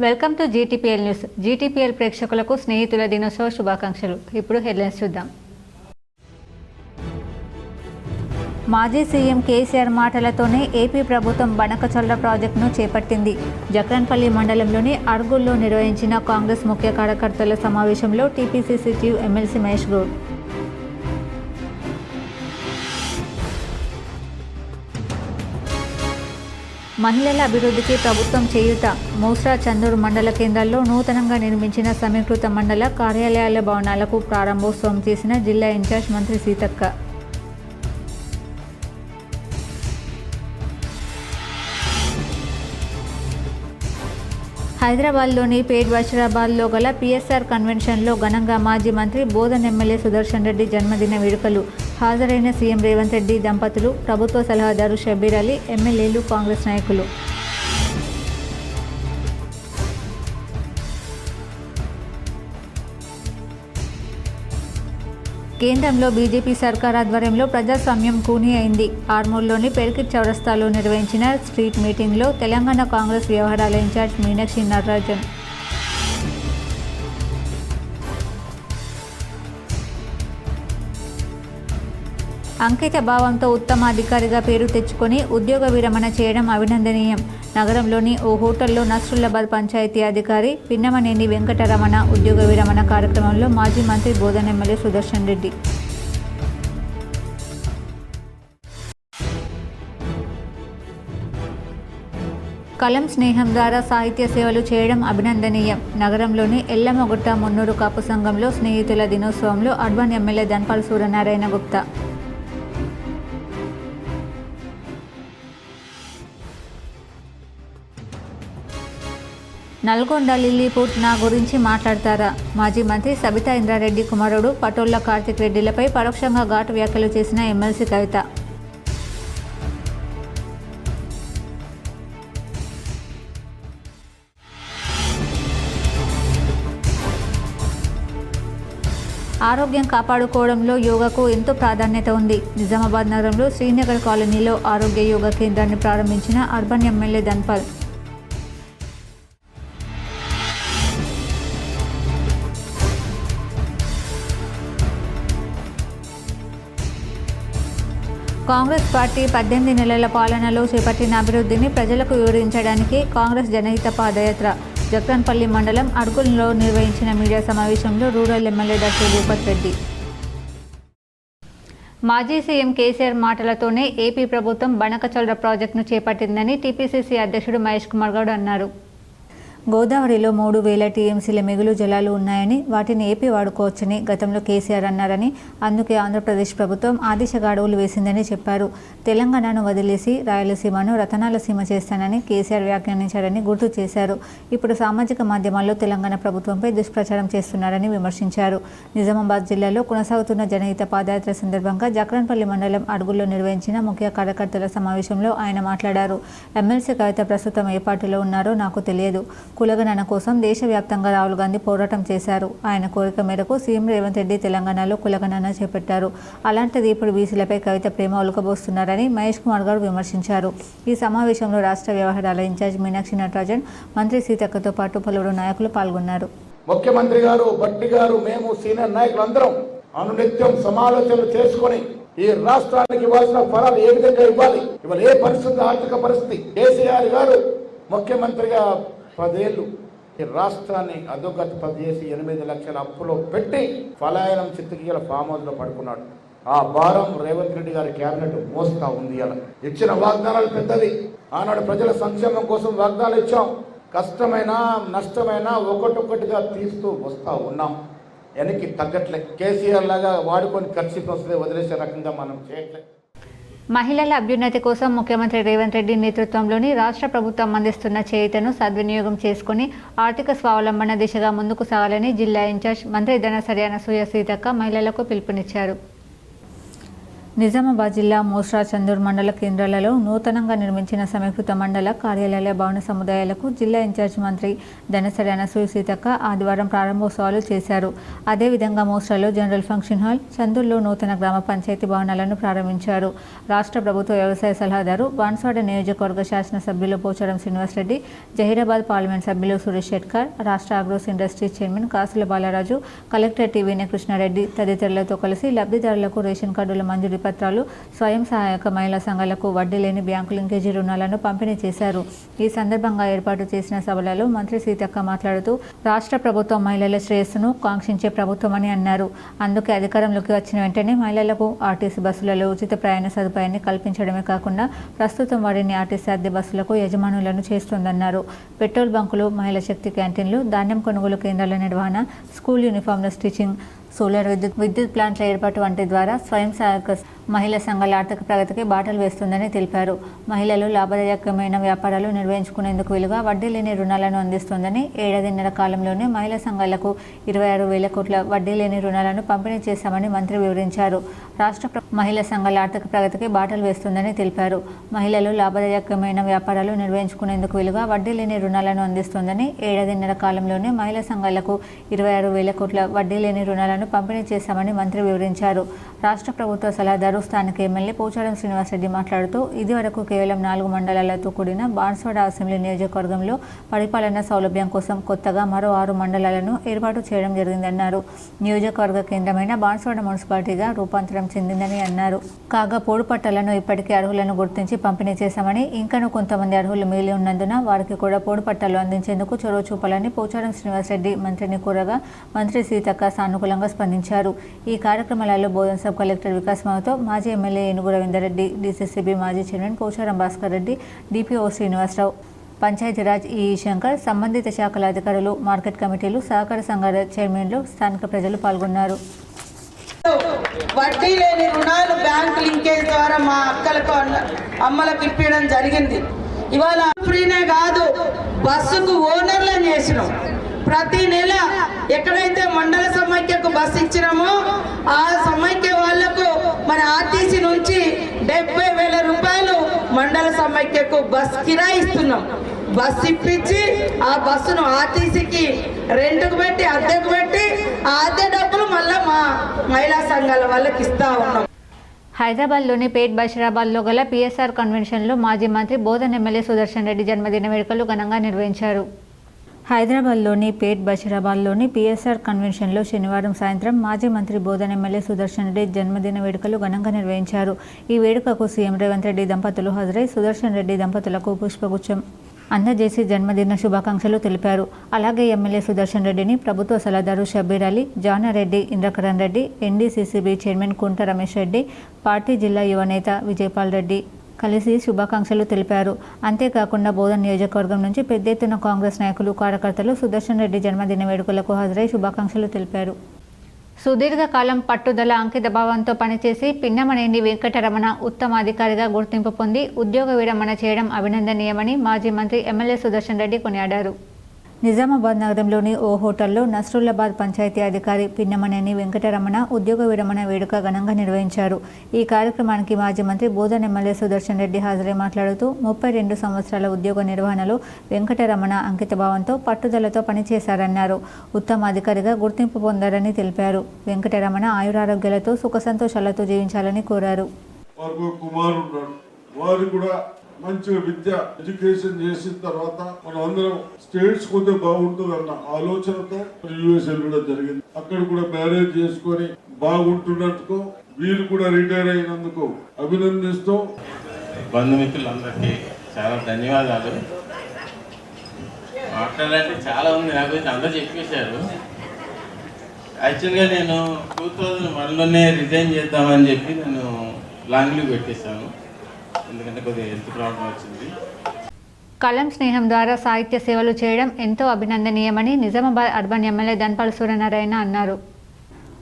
Welcome to GTPL news. GTPL ప్రేక్షకులకు స్నేహితుల దినోత్సవ శుభాకాంక్షలు. ఇప్పుడు హెడ్లైన్స్ చూద్దాం. మాజీ సీఎం కేసీఆర్ మాటలతోనే ఏపీ ప్రభుత్వం బనకచర్ల ప్రాజెక్టును చేపట్టింది. జక్రన్పల్లి మండలంలోని అర్గుల్లో నిర్వహించిన కాంగ్రెస్ ముఖ్య కార్యకర్తల సమావేశంలో TPCC chief MLC Mahesh Goud. మహిళల అభివృద్ధికి ప్రభుత్వం చేయూత. మోస్రా చందూరు మండల కేంద్రాల్లో నూతనంగా నిర్మించిన సమీకృత మండల కార్యాలయాల భవనాలకు ప్రారంభోత్సవం చేసిన జిల్లా ఇన్ఛార్జ్ మంత్రి సీతక్క. హైదరాబాద్లోని పేట్ బషీరాబాద్లో గల పిఎస్ఆర్ కన్వెన్షన్లో ఘనంగా మాజీ మంత్రి బోధన్ ఎమ్మెల్యే సుదర్శన్ రెడ్డి జన్మదిన వేడుకలు. హాజరైన సీఎం రేవంత్ రెడ్డి దంపతులు, ప్రభుత్వ సలహాదారు షబ్బీర్ అలీ, ఎమ్మెల్యేలు, కాంగ్రెస్ నాయకులు. కేంద్రంలో బీజేపీ సర్కార్ ఆధ్వర్యంలో ప్రజాస్వామ్యం కూనీ అయింది. ఆర్మూర్లోని పెర్కిట్ చౌరస్తాలో నిర్వహించిన స్ట్రీట్ మీటింగ్లో తెలంగాణ కాంగ్రెస్ వ్యవహారాల ఇన్ఛార్జ్ మీనాక్షి నటరాజన్. అంకిత భావంతో ఉత్తమ అధికారిగా పేరు తెచ్చుకొని ఉద్యోగ విరమణ చేయడం అభినందనీయం. నగరంలోని ఓ హోటల్లో నస్రుల్లాబాద్ పంచాయతీ అధికారి పిన్నమనేని వెంకటరమణ ఉద్యోగ విరమణ కార్యక్రమంలో మాజీ మంత్రి బోధన్ ఎమ్మెల్యే సుదర్శన్ రెడ్డి. కలం స్నేహం ద్వారా సాహిత్య సేవలు చేయడం అభినందనీయం. నగరంలోని ఎల్లమ్మగుట్ట మున్నూరు కాపు సంఘంలో స్నేహితుల దినోత్సవంలో urban MLA Dhanpal Suryanarayana Gupta. Nalgonda Lilliput నా గురించి మాట్లాడతారా? మాజీ మంత్రి సబితా ఇంద్రారెడ్డి కుమారుడు పటోళ్ల కార్తిక్ రెడ్డిలపై పరోక్షంగా ఘాటు వ్యాఖ్యలు చేసిన ఎమ్మెల్సీ కవిత. ఆరోగ్యం కాపాడుకోవడంలో యోగాకు ఎంతో ప్రాధాన్యత ఉంది. నిజామాబాద్ నగరంలో శ్రీనగర్ కాలనీలో ఆరోగ్య యోగా కేంద్రాన్ని ప్రారంభించిన urban MLA Dhanpal. Congress party 18 నెలల పాలనలో చేపట్టిన అభివృద్ధిని ప్రజలకు వివరించడానికి కాంగ్రెస్ జనహిత పాదయాత్ర. జక్రన్పల్లి మండలం అర్గుల్లో నిర్వహించిన మీడియా సమావేశంలో rural MLA doctor Bhupath Reddy. మాజీ సీఎం కేసీఆర్ మాటలతోనే ఏపీ ప్రభుత్వం బనకచర్ల ప్రాజెక్టును చేపట్టిందని టీపీసీసీ అధ్యక్షుడు మహేష్ కుమార్ గౌడ్ అన్నారు. గోదావరిలో 3000 టీఎంసీల మిగులు జలాలు ఉన్నాయని, వాటిని ఏపీ వాడుకోవచ్చని గతంలో కేసీఆర్ అన్నారని, అందుకే ఆంధ్రప్రదేశ్ ప్రభుత్వం ఆ దిశగా అడుగులు వేసిందని చెప్పారు. తెలంగాణను వదిలేసి రాయలసీమను రతనాల సీమ చేస్తానని కేసీఆర్ వ్యాఖ్యానించారని గుర్తు చేశారు. ఇప్పుడు సామాజిక మాధ్యమాల్లో తెలంగాణ ప్రభుత్వంపై దుష్ప్రచారం చేస్తున్నారని విమర్శించారు. నిజామాబాద్ జిల్లాలో కొనసాగుతున్న జనహిత పాదయాత్ర సందర్భంగా జక్రన్పల్లి మండలం అడుగుల్లో నిర్వహించిన ముఖ్య కార్యకర్తల సమావేశంలో ఆయన మాట్లాడారు. ఎమ్మెల్సీ కవిత ప్రస్తుతం ఏ పార్టీలో ఉన్నారో నాకు తెలియదు. కులగణన కోసం దేశవ్యాప్తంగా రాహుల్ గాంధీ పోరాటం చేశారు. ఆయన కోరిక మేరకు సీఎం రేవంత్ రెడ్డి తెలంగాణలో కులగణన చేపట్టారు. అలాంటిది ఇప్పుడు బీసీలపై కవిత ప్రేమ ఒలకబోస్తున్నారని మహేష్ కుమార్ గౌడ్ విమర్శించారు. ఈ సమావేశంలో రాష్ట్ర వ్యవహారాల ఇన్ఛార్జ్ మీనాక్షి నటరాజన్, మంత్రి సీతక్కతో పాటు పలువురు నాయకులు పాల్గొన్నారు. ముఖ్యమంత్రి గారు, భట్టి గారు, మేము సీనియర్ నాయకులందరం అనునిత్యం సమాలోచనలు చేసుకుని ఈ రాష్ట్రానికి ఇవ్వాల్సిన ఫలాలు ఏ విధంగా ఇవ్వాలి, ఇవాళ ఏ పరిస్థితి, ఆర్థిక పరిస్థితి, కేసీఆర్ గారు ముఖ్యమంత్రిగా 10 ఏళ్ళు ఈ రాష్ట్రాన్ని అధోగతి చేసి 8 లక్షల అప్పులో పెట్టి ఫలాయనం చిత్తగిల ఫామ్ హౌస్లో పడుకున్నాడు. ఆ భారం రేవంత్ రెడ్డి గారి క్యాబినెట్ మోస్తా ఉంది. అలా ఇచ్చిన వాగ్దానాలు పెద్దది. ఆనాడు ప్రజల సంక్షేమం కోసం వాగ్దానాలు ఇచ్చాం. కష్టమైన నష్టమైన ఒక్కొక్కటిగా తీస్తూ వస్తూ ఉన్నాం. వెనక్కి తగ్గట్లే. కేసీఆర్ లాగా వాడుకొని ఖర్చుకి వస్తే వదిలేసే రకంగా మనం చేయట్లే. మహిళల అభ్యున్నతి కోసం ముఖ్యమంత్రి రేవంత్ రెడ్డి నేతృత్వంలోని రాష్ట్ర ప్రభుత్వం అందిస్తున్న చేయూతను సద్వినియోగం చేసుకుని ఆర్థిక స్వావలంబన దిశగా ముందుకు సాగాలని జిల్లా ఇన్ఛార్జ్ మంత్రి ధనసరి అనసూయ సీతక్క మహిళలకు పిలుపునిచ్చారు. నిజామాబాద్ జిల్లా మోస్రా చందూర్ మండల కేంద్రాలలో నూతనంగా నిర్మించిన సమీకృత మండల కార్యాలయ భవన సముదాయాలకు జిల్లా ఇన్ఛార్జ్ మంత్రి ధనసరి అనసూయ సీతక్క ఆదివారం ప్రారంభోత్సవాలు చేశారు. అదేవిధంగా మోస్రాలో జనరల్ ఫంక్షన్ హాల్, చందూర్లో నూతన గ్రామ పంచాయతీ భవనాలను ప్రారంభించారు. రాష్ట్ర ప్రభుత్వ వ్యవసాయ సలహాదారు, బాన్స్వాడ నియోజకవర్గ శాసనసభ్యులు పోచారం శ్రీనివాసరెడ్డి, జహీరాబాద్ పార్లమెంట్ సభ్యులు సురేష్ షెట్కర్, రాష్ట్ర అగ్రోస్ ఇండస్ట్రీస్ చైర్మన్ కాసుల బాలరాజు, కలెక్టర్ టీవీనే కృష్ణారెడ్డి తదితరులతో కలిసి లబ్ధిదారులకు రేషన్ కార్డుల మంజూరు పత్రాలు, స్వయం సహాయక మహిళా సంఘాలకు వడ్డీ లేని బ్యాంకు లింకేజీ రుణాలను పంపిణీ చేశారు. ఈ సందర్భంగా ఏర్పాటు చేసిన సభలలో మంత్రి సీతక్క మాట్లాడుతూ రాష్ట్ర ప్రభుత్వం మహిళల శ్రేయస్సును కాంక్షించే ప్రభుత్వమని అన్నారు. అందుకే అధికారంలోకి వచ్చిన వెంటనే మహిళలకు ఆర్టీసీ బస్సులలో ఉచిత ప్రయాణ సదుపాయాన్ని కల్పించడమే కాకుండా ప్రస్తుతం వారిని ఆర్టీసీ అద్దె బస్సులకు యజమానులను చేస్తోందన్నారు. పెట్రోల్ బంకులు, మహిళా శక్తి క్యాంటీన్లు, ధాన్యం కొనుగోలు కేంద్రాల నిర్వహణ, స్కూల్ యూనిఫామ్ల స్టిచ్చింగ్, సోలార్ విద్యుత్ ప్లాంట్ల ఏర్పాటు వంటి ద్వారా స్వయం సహాయక మహిళా సంఘాల ఆర్థిక ప్రగతికి బాటలు వేస్తుందని తెలిపారు. మహిళలు లాభదాయకమైన వ్యాపారాలు నిర్వహించుకునేందుకు వీలుగా వడ్డీ లేని రుణాలను అందిస్తోందని, ఏడాదిన్నర కాలంలోనే మహిళా సంఘాలకు 26,000 కోట్ల వడ్డీ లేని రుణాలను పంపిణీ చేశామని మంత్రి వివరించారు. రాష్ట్ర మహిళా సంఘాల ఆర్థిక ప్రగతికి బాటలు వేస్తుందని తెలిపారు. మహిళలు లాభదాయకమైన వ్యాపారాలు నిర్వహించుకునేందుకు వీలుగా వడ్డీ లేని రుణాలను అందిస్తోందని, ఏడాదిన్నర కాలంలోనే మహిళా సంఘాలకు 26,000 కోట్ల వడ్డీ లేని రుణాలను పంపిణీ చేశామని మంత్రి వివరించారు. రాష్ట్ర ప్రభుత్వ సలహాదారు, స్థానిక ఎమ్మెల్యే పోచారం శ్రీనివాసరెడ్డి మాట్లాడుతూ ఇదివరకు కేవలం 4 మండలాలతో కూడిన బాన్స్వాడ అసెంబ్లీ నియోజకవర్గంలో పరిపాలనా సౌలభ్యం కోసం కొత్తగా మరో 6 మండలాలను ఏర్పాటు చేయడం జరిగిందన్నారు. నియోజకవర్గ కేంద్రమైన బాన్స్వాడ మున్సిపాలిటీగా రూపాంతరం చెందిందని అన్నారు. కాగా పోడు పట్టాలను ఇప్పటికే అర్హులను గుర్తించి పంపిణీ చేశామని, ఇంకనూ కొంతమంది అర్హులు మిగిలి ఉన్నందున వారికి కూడా పోడు పట్టాలు అందించేందుకు చొరవ చూపాలని పోచారం శ్రీనివాసరెడ్డి మంత్రిని కోరగా మంత్రి సీతక్క సానుకూలంగా స్పందించారు. ఈ కార్యక్రమాలలో బోధన్ సబ్ కలెక్టర్ వికాస్ మావతో, మాజీ ఎమ్మెల్యే ఏనుగు రవీందర్రెడ్డి, డీసీసీబీ మాజీ chairman Pocharam Bhaskar Reddy, DPO Srinivasarao, Panchayatraj EE Shankar, సంబంధిత శాఖల అధికారులు, మార్కెట్ కమిటీలు, సహకార సంఘాల చైర్మన్లు, స్థానిక ప్రజలు పాల్గొన్నారు. వడ్డీ లేని రుణాలు బ్యాంక్ లింకేజ్ ద్వారా మా అక్కలకు అమ్మలకు ఇప్పించడం జరిగింది. ఇవాళ ఫ్రీనే కాదు, బస్సుకు ఓనర్లను చేసినాం. ప్రతి నెల ఎక్కడైతే మండల సమైక్యకు బస్సు ఇచ్చినామో ఆ సమైక్య వాళ్లకు మన ఆర్టీసీ నుంచి 70,000 రూపాయలు మండల సమైక్యకు బస్ కిరాయి ఇస్తున్నాం. బస్సు ఇప్పించి ఆ బస్సును ఆర్టీసీకి రెంట్కు పెట్టి, అద్దెకు పెట్టి, ఆ అద్దె డబ్బులు మళ్ళీ మా మహిళా సంఘాల వాళ్ళకి ఇస్తా ఉన్నాం. హైదరాబాద్లోని పేట్ బషీరాబాద్లో గల పిఎస్ఆర్ కన్వెన్షన్లో మాజీ మంత్రి బోధన్ ఎమ్మెల్యే సుదర్శన్ రెడ్డి జన్మదిన వేడుకలు ఘనంగా నిర్వహించారు. హైదరాబాద్లోని పేట్ బషీరాబాద్లోని పిఎస్ఆర్ కన్వెన్షన్లో శనివారం సాయంత్రం మాజీ మంత్రి బోధన్ ఎమ్మెల్యే సుదర్శన్ రెడ్డి జన్మదిన వేడుకలు ఘనంగా నిర్వహించారు. ఈ వేడుకకు సీఎం రేవంత్ రెడ్డి దంపతులు హాజరై సుదర్శన్ రెడ్డి దంపతులకు పుష్పగుచ్చం అందజేసి జన్మదిన శుభాకాంక్షలు తెలిపారు. అలాగే ఎమ్మెల్యే సుదర్శన్ రెడ్డిని ప్రభుత్వ సలహాదారు షబ్బీర్ అలీ, జానారెడ్డి, ఇంద్రకరణ్ రెడ్డి, ఎన్డీసీసీబీ చైర్మన్ కుంట రమేష్ రెడ్డి, పార్టీ జిల్లా యువనేత విజయపాల్ రెడ్డి కలిసి శుభాకాంక్షలు తెలిపారు. అంతేకాకుండా బోధన్ నియోజకవర్గం నుంచి పెద్ద ఎత్తున కాంగ్రెస్ నాయకులు, కార్యకర్తలు సుదర్శన్ రెడ్డి జన్మదిన వేడుకలకు హాజరై శుభాకాంక్షలు తెలిపారు. సుదీర్ఘకాలం పట్టుదల, అంకిత భావంతో పనిచేసి పిన్నమనేని వెంకటరమణ ఉత్తమ అధికారిగా గుర్తింపు పొంది ఉద్యోగ విరమణ చేయడం అభినందనీయమని మాజీ మంత్రి ఎమ్మెల్యే సుదర్శన్ రెడ్డి కొనియాడారు. నిజామాబాద్ నగరంలోని ఓ హోటల్లో నస్రుల్లాబాద్ పంచాయతీ అధికారి పిన్నమనేని వెంకటరమణ ఉద్యోగ విరమణ వేడుక ఘనంగా నిర్వహించారు. ఈ కార్యక్రమానికి మాజీ మంత్రి బోధన్ ఎమ్మెల్యే సుదర్శన్ రెడ్డి హాజరై మాట్లాడుతూ 32 సంవత్సరాల ఉద్యోగ నిర్వహణలో వెంకటరమణ అంకితభావంతో, పట్టుదలతో పనిచేశారన్నారు. ఉత్తమ అధికారిగా గుర్తింపు పొందారని తెలిపారు. వెంకటరమణ ఆయురారోగ్యాలతో సుఖ సంతోషాలతో జీవించాలని కోరారు. మంచిగా విద్య ఎడ్యుకేషన్ చేసిన తర్వాత మనం అందరం స్టేట్స్ కొంచెం బాగుంటుంది అన్న ఆలోచనతో యుఎస్ వెళ్ళడం జరిగింది. అక్కడ కూడా మ్యారేజ్ చేసుకొని బాగుంటున్నట్టుకు వీరు కూడా రిటైర్ అయినందుకు అభినందిస్తూ బంధుమిత్రులందరికీ చాలా ధన్యవాదాలు. మాట్లాడాలంటే చాలా ఉంది, నాకు అందరూ చెప్పేశారు. యాక్చువల్గా నేను 2001లోనే రిజైన్ చేద్దామని చెప్పి నేను లాంగ్ లీవ్ పెట్టేశాను, ఎందుకంటే కొద్దిగా హెల్త్ ప్రాబ్లం వచ్చింది. కలం స్నేహం ద్వారా సాహిత్య సేవలు చేయడం ఎంతో అభినందనీయమని నిజామాబాద్ అర్బన్ ఎమ్మెల్యే ధన్పాల్ సూర్యనారాయణ అన్నారు.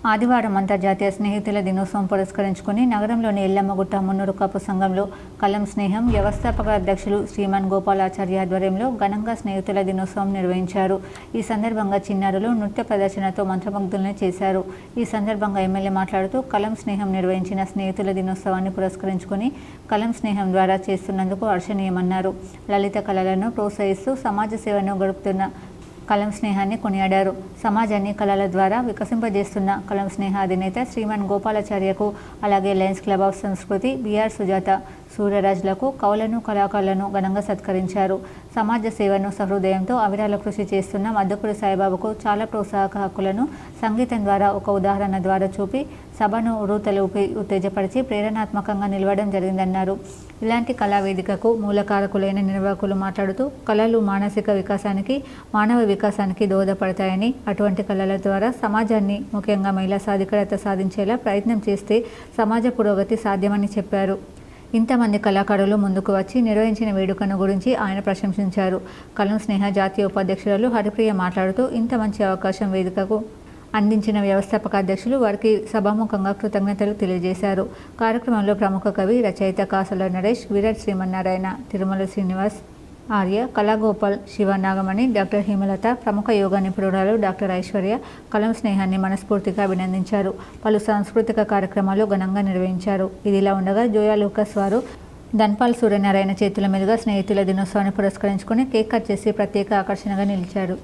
ఆదివారం అంతర్జాతీయ స్నేహితుల దినోత్సవం పురస్కరించుకుని నగరంలోని ఎల్లమ్మగుట్ట మున్నూరు కాపు సంఘంలో కలం స్నేహం వ్యవస్థాపక అధ్యక్షులు శ్రీమాన్ గోపాలాచార్య ఆధ్వర్యంలో ఘనంగా స్నేహితుల దినోత్సవం నిర్వహించారు. ఈ సందర్భంగా చిన్నారులు నృత్య ప్రదర్శనతో మంత్రముగ్ధుల్ని చేశారు. ఈ సందర్భంగా ఎమ్మెల్యే మాట్లాడుతూ కలం స్నేహం నిర్వహించిన స్నేహితుల దినోత్సవాన్ని పురస్కరించుకుని కలం స్నేహం ద్వారా చేస్తున్నందుకు హర్షణీయమన్నారు. లలిత కళలను ప్రోత్సహిస్తూ సమాజ సేవను గడుపుతున్న కలం స్నేహాన్ని కొనియాడారు. సమాజాన్ని కళల ద్వారా వికసింపజేస్తున్న కలం స్నేహ అధినేత శ్రీమాన్ గోపాలాచార్యకు, అలాగే లయన్స్ క్లబ్ ఆఫ్ సంస్కృతి, బిఆర్ సుజాత, సూర్యరాజులకు కవులను, కళాకారులను ఘనంగా సత్కరించారు. సమాజ సేవను సహృదయంతో అవిరాల కృషి చేస్తున్న మద్దపురి సాయిబాబాకు చాలా ప్రోత్సాహక హక్కులను సంగీతం ద్వారా ఒక ఉదాహరణ ద్వారా చూపి సభను ఉరుతలూపి ఉత్తేజపరిచి ప్రేరణాత్మకంగా నిలవడం జరిగిందన్నారు. ఇలాంటి కళా వేదికకు మూలకారకులైన నిర్వాహకులు మాట్లాడుతూ కళలు మానసిక వికాసానికి, మానవ వికాసానికి దోహదపడతాయని, అటువంటి కళల ద్వారా సమాజాన్ని, ముఖ్యంగా మహిళా సాధికారత సాధించేలా ప్రయత్నం చేస్తే సమాజ పురోగతి సాధ్యమని చెప్పారు. ఇంతమంది కళాకారులు ముందుకు వచ్చి నిర్వహించిన వేడుకను గురించి ఆయన ప్రశంసించారు. కలం స్నేహ జాతీయ ఉపాధ్యక్షురాలు హరిప్రియ మాట్లాడుతూ ఇంత మంచి అవకాశం వేదికకు అందించిన వ్యవస్థాపక అధ్యక్షులు వారికి సభాముఖంగా కృతజ్ఞతలు తెలియజేశారు. కార్యక్రమంలో ప్రముఖ కవి, రచయిత కాసల నరేష్, విరాట్ శ్రీమన్నారాయణ, తిరుమల శ్రీనివాస్, ఆర్య, కళాగోపాల్, శివ నాగమణి, డాక్టర్ హేమలత, ప్రముఖ యోగా నిపుణురాలు డాక్టర్ ఐశ్వర్య కలం స్నేహాన్ని మనస్ఫూర్తిగా అభినందించారు. పలు సాంస్కృతిక కార్యక్రమాలు ఘనంగా నిర్వహించారు. ఇదిలా ఉండగా జోయా లూకస్ వారు ధన్పాల్ సూర్యనారాయణ చేతుల మీదుగా స్నేహితుల దినోత్సవాన్ని పురస్కరించుకుని కేక్ కట్ చేసి ప్రత్యేక ఆకర్షణగా నిలిచారు.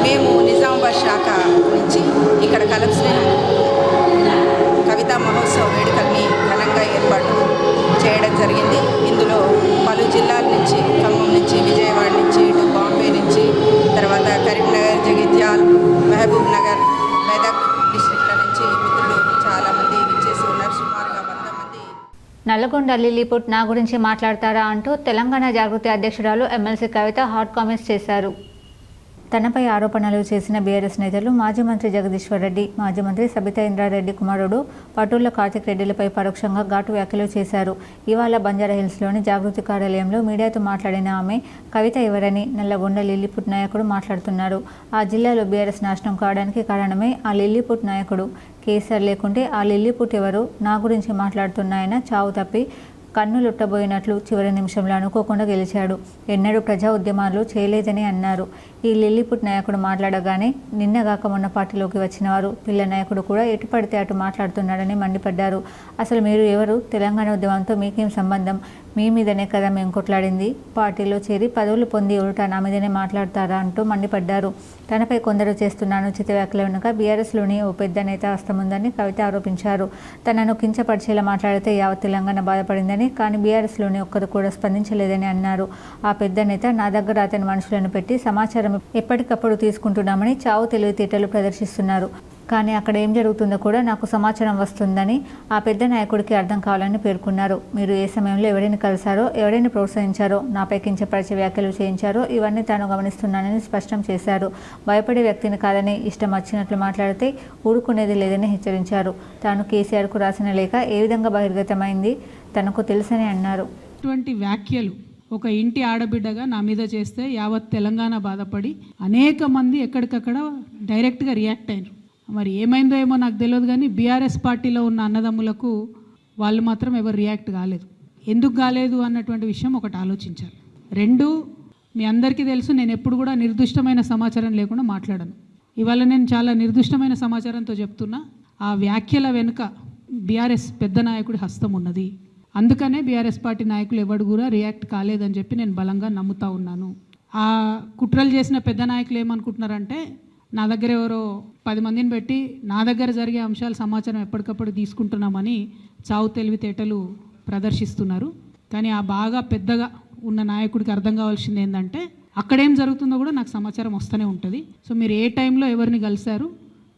మేము నిజామాబాద్ శాఖ నుంచి ఇక్కడ కలం స్నేహం కవితా మహోత్సవ వేడుకల్ని ఘనంగా ఏర్పాటు చేయడం జరిగింది. ఇందులో పలు జిల్లాల నుంచి, ఖమ్మం నుంచి, విజయవాడ నుంచి, ఇటు బాంబే నుంచి, తర్వాత కరీంనగర్, జగిత్యాల్, మహబూబ్ నగర్, మెదక్ డిస్ట్రిక్ట్ల నుంచి మిత్రులు చాలామంది విచ్చేసి ఉన్నారు. సుమారుగా 100 మంది. నల్లగొండ లిల్లీపుట్ నా గురించి మాట్లాడతారా అంటూ తెలంగాణ జాగృతి అధ్యక్షురాలు ఎమ్మెల్సీ కవిత హాట్ కామెంట్స్ చేశారు. తనపై ఆరోపణలు చేసిన బీఆర్ఎస్ నేతలు మాజీ మంత్రి జగదీశ్వర్ రెడ్డి, మాజీ మంత్రి సబితా ఇంద్రారెడ్డి కుమారుడు పటూళ్ల కార్తిక్ రెడ్డిలపై పరోక్షంగా ఘాటు వ్యాఖ్యలు చేశారు. ఇవాళ బంజారాహిల్స్లోని జాగృతి కార్యాలయంలో మీడియాతో మాట్లాడిన ఆమె, కవిత ఎవరని నల్లగొండ లిల్లీపుట్ నాయకుడు మాట్లాడుతున్నారు. ఆ జిల్లాలో బీఆర్ఎస్ నాశనం కావడానికి కారణమే ఆ లిల్లీపుట్ నాయకుడు. కేసీఆర్ లేకుంటే ఆ లిల్లీపుట్ ఎవరు? నా గురించి మాట్లాడుతున్నాయన చావు తప్పి కన్నులుట్టబోయినట్లు చివరి నిమిషంలో అనుకోకుండా గెలిచాడు. ఎన్నడూ ప్రజా ఉద్యమాలు చేయలేదని అన్నారు. ఈ లిల్లీపుట్ నాయకుడు మాట్లాడగానే నిన్నగాక మొన్న పార్టీలోకి వచ్చిన వారు పిల్ల నాయకుడు కూడా ఎటు పడితే అటు మాట్లాడుతున్నాడని మండిపడ్డారు. అసలు మీరు ఎవరు? తెలంగాణ ఉద్యమంతో మీకేం సంబంధం? మీ మీదనే కదా మేము కొట్లాడింది. పార్టీలో చేరి పదవులు పొంది ఉల్టా నా మీదనే మాట్లాడతారా అంటూ మండిపడ్డారు. తనపై కొందరు చేస్తున్న అనుచిత వ్యాఖ్యల వెనుక బీఆర్ఎస్లోని ఓ పెద్ద నేత హస్తముందని కవిత ఆరోపించారు. తనను కించపరిచేలా మాట్లాడితే యావత్ తెలంగాణ బాధపడిందని, కానీ బీఆర్ఎస్లోని ఒక్కరు కూడా స్పందించలేదని అన్నారు. ఆ పెద్ద నేత నా దగ్గర అతని మనుషులను పెట్టి సమాచారం ఎప్పటికప్పుడు తీసుకుంటున్నామని చావు తెలివితేటలు ప్రదర్శిస్తున్నారు. కానీ అక్కడ ఏం జరుగుతుందో కూడా నాకు సమాచారం వస్తుందని ఆ పెద్ద నాయకుడికి అర్థం కావాలని పేర్కొన్నారు. మీరు ఏ సమయంలో ఎవరిని కలిశారో, ఎవరిని ప్రోత్సహించారో, నాపై కించపరిచే వ్యాఖ్యలు చేయించారో ఇవన్నీ తాను గమనిస్తున్నానని స్పష్టం చేశారు. భయపడే వ్యక్తిని కాదని ఇష్టం వచ్చినట్లు మాట్లాడితే ఊరుకునేది లేదని హెచ్చరించారు. తాను కేసీఆర్కు రాసిన లేఖ ఏ విధంగా బహిర్గతమైంది తనకు తెలుసని అన్నారు. ఇటువంటి వ్యాఖ్యలు ఒక ఇంటి ఆడబిడ్డగా నా మీద చేస్తే యావత్ తెలంగాణ బాధపడి అనేక మంది ఎక్కడికక్కడ డైరెక్ట్గా రియాక్ట్ అయ్యారు. మరి ఏమైందో ఏమో నాకు తెలియదు, కానీ బీఆర్ఎస్ పార్టీలో ఉన్న అన్నదమ్ములకు వాళ్ళు మాత్రం ఎవరు రియాక్ట్ కాలేదు. ఎందుకు కాలేదు అన్నటువంటి విషయం ఒకటి ఆలోచించాలి. 2, మీ అందరికీ తెలుసు, నేను ఎప్పుడు కూడా నిర్దిష్టమైన సమాచారం లేకుండా మాట్లాడను. ఇవాళ నేను చాలా నిర్దిష్టమైన సమాచారంతో చెప్తున్నా. ఆ వ్యాఖ్యల వెనుక బీఆర్ఎస్ పెద్ద నాయకుడి హస్తం ఉన్నది. అందుకనే బీఆర్ఎస్ పార్టీ నాయకులు ఎవడు కూడా రియాక్ట్ కాలేదని చెప్పి నేను బలంగా నమ్ముతా ఉన్నాను. ఆ కుట్రలు చేసిన పెద్ద నాయకులు ఏమనుకుంటున్నారంటే, నా దగ్గర ఎవరో 10 మందిని పెట్టి నా దగ్గర జరిగే అంశాల సమాచారం ఎప్పటికప్పుడు తీసుకుంటున్నామని చావు తెలివితేటలు ప్రదర్శిస్తున్నారు. కానీ ఆ బాగా పెద్దగా ఉన్న నాయకుడికి అర్థం కావాల్సింది ఏంటంటే, అక్కడేం జరుగుతుందో కూడా నాకు సమాచారం వస్తూనే ఉంటుంది. సో మీరు ఏ టైంలో ఎవరిని కలిశారు,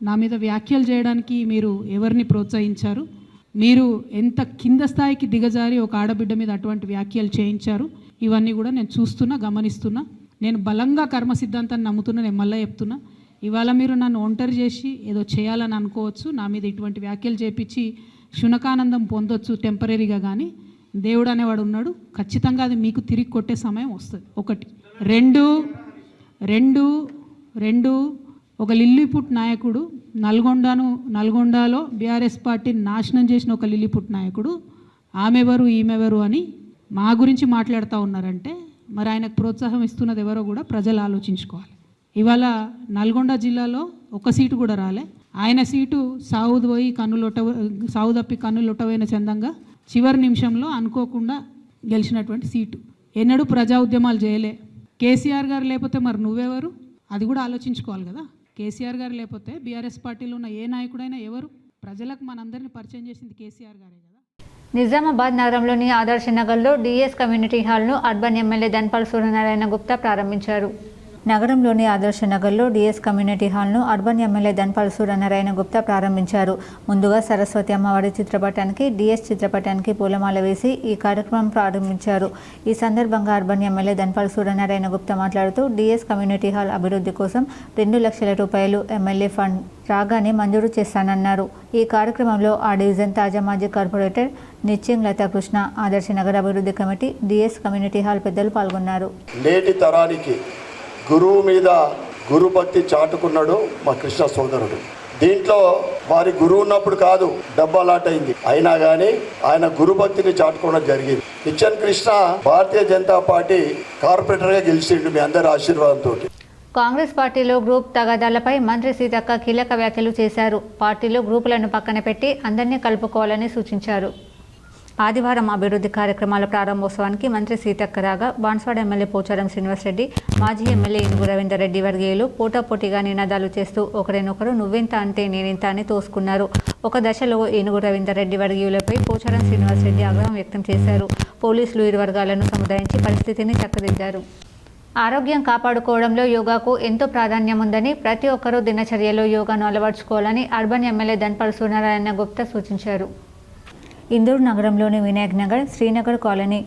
నా మీద వ్యాఖ్యలు చేయడానికి మీరు ఎవరిని ప్రోత్సహించారు, మీరు ఎంత కింద స్థాయికి దిగజారి ఒక ఆడబిడ్డ మీద అటువంటి వ్యాఖ్యలు చేయించారు, ఇవన్నీ కూడా నేను చూస్తున్నా, గమనిస్తున్నా. నేను బలంగా కర్మ సిద్ధాంతాన్ని నమ్ముతున్నా. నేను మళ్ళీ చెప్తున్నా, ఇవాళ మీరు నన్ను ఒంటరి చేసి ఏదో చేయాలని అనుకోవచ్చు, నా మీద ఇటువంటి వ్యాఖ్యలు చేపించి శునకానందం పొందొచ్చు టెంపరీగా, కానీ దేవుడు అనేవాడు ఉన్నాడు. ఖచ్చితంగా అది మీకు తిరిగి కొట్టే సమయం వస్తుంది. 1. 2 ఒక లిల్లీపుట్ నాయకుడు నల్గొండలో బీఆర్ఎస్ పార్టీని నాశనం చేసిన ఒక లిల్లీపుట్ నాయకుడు ఆమెవరు ఈమెవరు అని మా గురించి మాట్లాడుతూ ఉన్నారంటే మరి ఆయనకు ప్రోత్సాహం ఇస్తున్నది ఎవరో కూడా ప్రజలు ఆలోచించుకోవాలి. ఇవాళ నల్గొండ జిల్లాలో ఒక సీటు కూడా రాలే. ఆయన సీటు సాగు తప్పి కన్నులొట్టవైన చందంగా చివరి నిమిషంలో అనుకోకుండా గెలిచినటువంటి సీటు. ఎన్నడూ ప్రజా ఉద్యమాలు చేయలే. కేసీఆర్ గారు లేకపోతే మరి నువ్వెవరు? అది కూడా ఆలోచించుకోవాలి కదా. కేసీఆర్ గారు లేకపోతే బీఆర్ఎస్ పార్టీలో ఉన్న ఏ నాయకుడైనా ఎవరు? ప్రజలకు మనందరినీ పరిచయం చేసింది కేసీఆర్ గారే కదా. నిజామాబాద్ నగరంలోని ఆదర్శ నగర్లో డిఎస్ కమ్యూనిటీ హాల్ను అర్బన్ ఎమ్మెల్యే ధన్పాల్ సూర్యనారాయణ గుప్తా ప్రారంభించారు. నగరంలోని ఆదర్శ నగర్లో డిఎస్ కమ్యూనిటీ హాల్ను అర్బన్ ఎమ్మెల్యే ధన్పాల్ సూర్యనారాయణ గుప్తా ప్రారంభించారు. ముందుగా సరస్వతి అమ్మవారి చిత్రపటానికి డిఎస్ చిత్రపటానికి పూలమాల వేసి ఈ కార్యక్రమం ప్రారంభించారు. ఈ సందర్భంగా అర్బన్ ఎమ్మెల్యే ధన్పాల్ సూర్యనారాయణ గుప్తా మాట్లాడుతూ డిఎస్ కమ్యూనిటీ హాల్ అభివృద్ధి కోసం 2 లక్షల రూపాయలు ఎమ్మెల్యే ఫండ్ రాగానే మంజూరు చేస్తానన్నారు. ఈ కార్యక్రమంలో ఆ డివిజన్ తాజా మాజీ కార్పొరేటర్ నిత్యం లతాకృష్ణ, ఆదర్శ నగర అభివృద్ధి కమిటీ, డిఎస్ కమ్యూనిటీ హాల్ పెద్దలు పాల్గొన్నారు. నేటి తరానికి గురువు మీద గురుభక్తి చాటుకున్నాడు మా కృష్ణ సోదరుడు. దీంట్లో వారి గురువు ఉన్నప్పుడు కాదు, డబ్బాలాట అయింది. అయినా కానీ ఆయన గురుభక్తిని చాటుకోవడం జరిగింది. నిత్యం కృష్ణ భారతీయ జనతా పార్టీ కార్పొరేటర్గా గెలిచిండు మీ అందరి ఆశీర్వాదంతో. కాంగ్రెస్ పార్టీలో గ్రూప్ తగాదాలపై మంత్రి సీతక్క కీలక వ్యాఖ్యలు చేశారు. పార్టీలో గ్రూపులను పక్కన పెట్టి అందరినీ కలుపుకోవాలని సూచించారు. ఆదివారం అభివృద్ధి కార్యక్రమాల ప్రారంభోత్సవానికి మంత్రి సీతక్క రాగా బాన్స్వాడ ఎమ్మెల్యే పోచారం శ్రీనివాసరెడ్డి, మాజీ ఎమ్మెల్యే ఏనుగు రవీందర్ రెడ్డి వర్గీయులు పోటాపోటీగా నినాదాలు చేస్తూ ఒకరినొకరు నువ్వెంత అంటే నేనెంత అని తోసుకున్నారు. ఒక దశలో ఏనుగు రవీందర్ రెడ్డి వర్గీయులపై పోచారం శ్రీనివాసరెడ్డి ఆగ్రహం వ్యక్తం చేశారు. పోలీసులు ఇరు వర్గాలను సముదాయించి పరిస్థితిని చక్కదిద్దారు. ఆరోగ్యం కాపాడుకోవడంలో యోగాకు ఎంతో ప్రాధాన్యం ఉందని, ప్రతి ఒక్కరూ దినచర్యలో యోగాను అలవర్చుకోవాలని అర్బన్ ఎమ్మెల్యే ధన్పాల్ సూర్యనారాయణ గుప్తా సూచించారు. ఇందూరు నగరంలోని Vinayak Nagar, Srinagar colony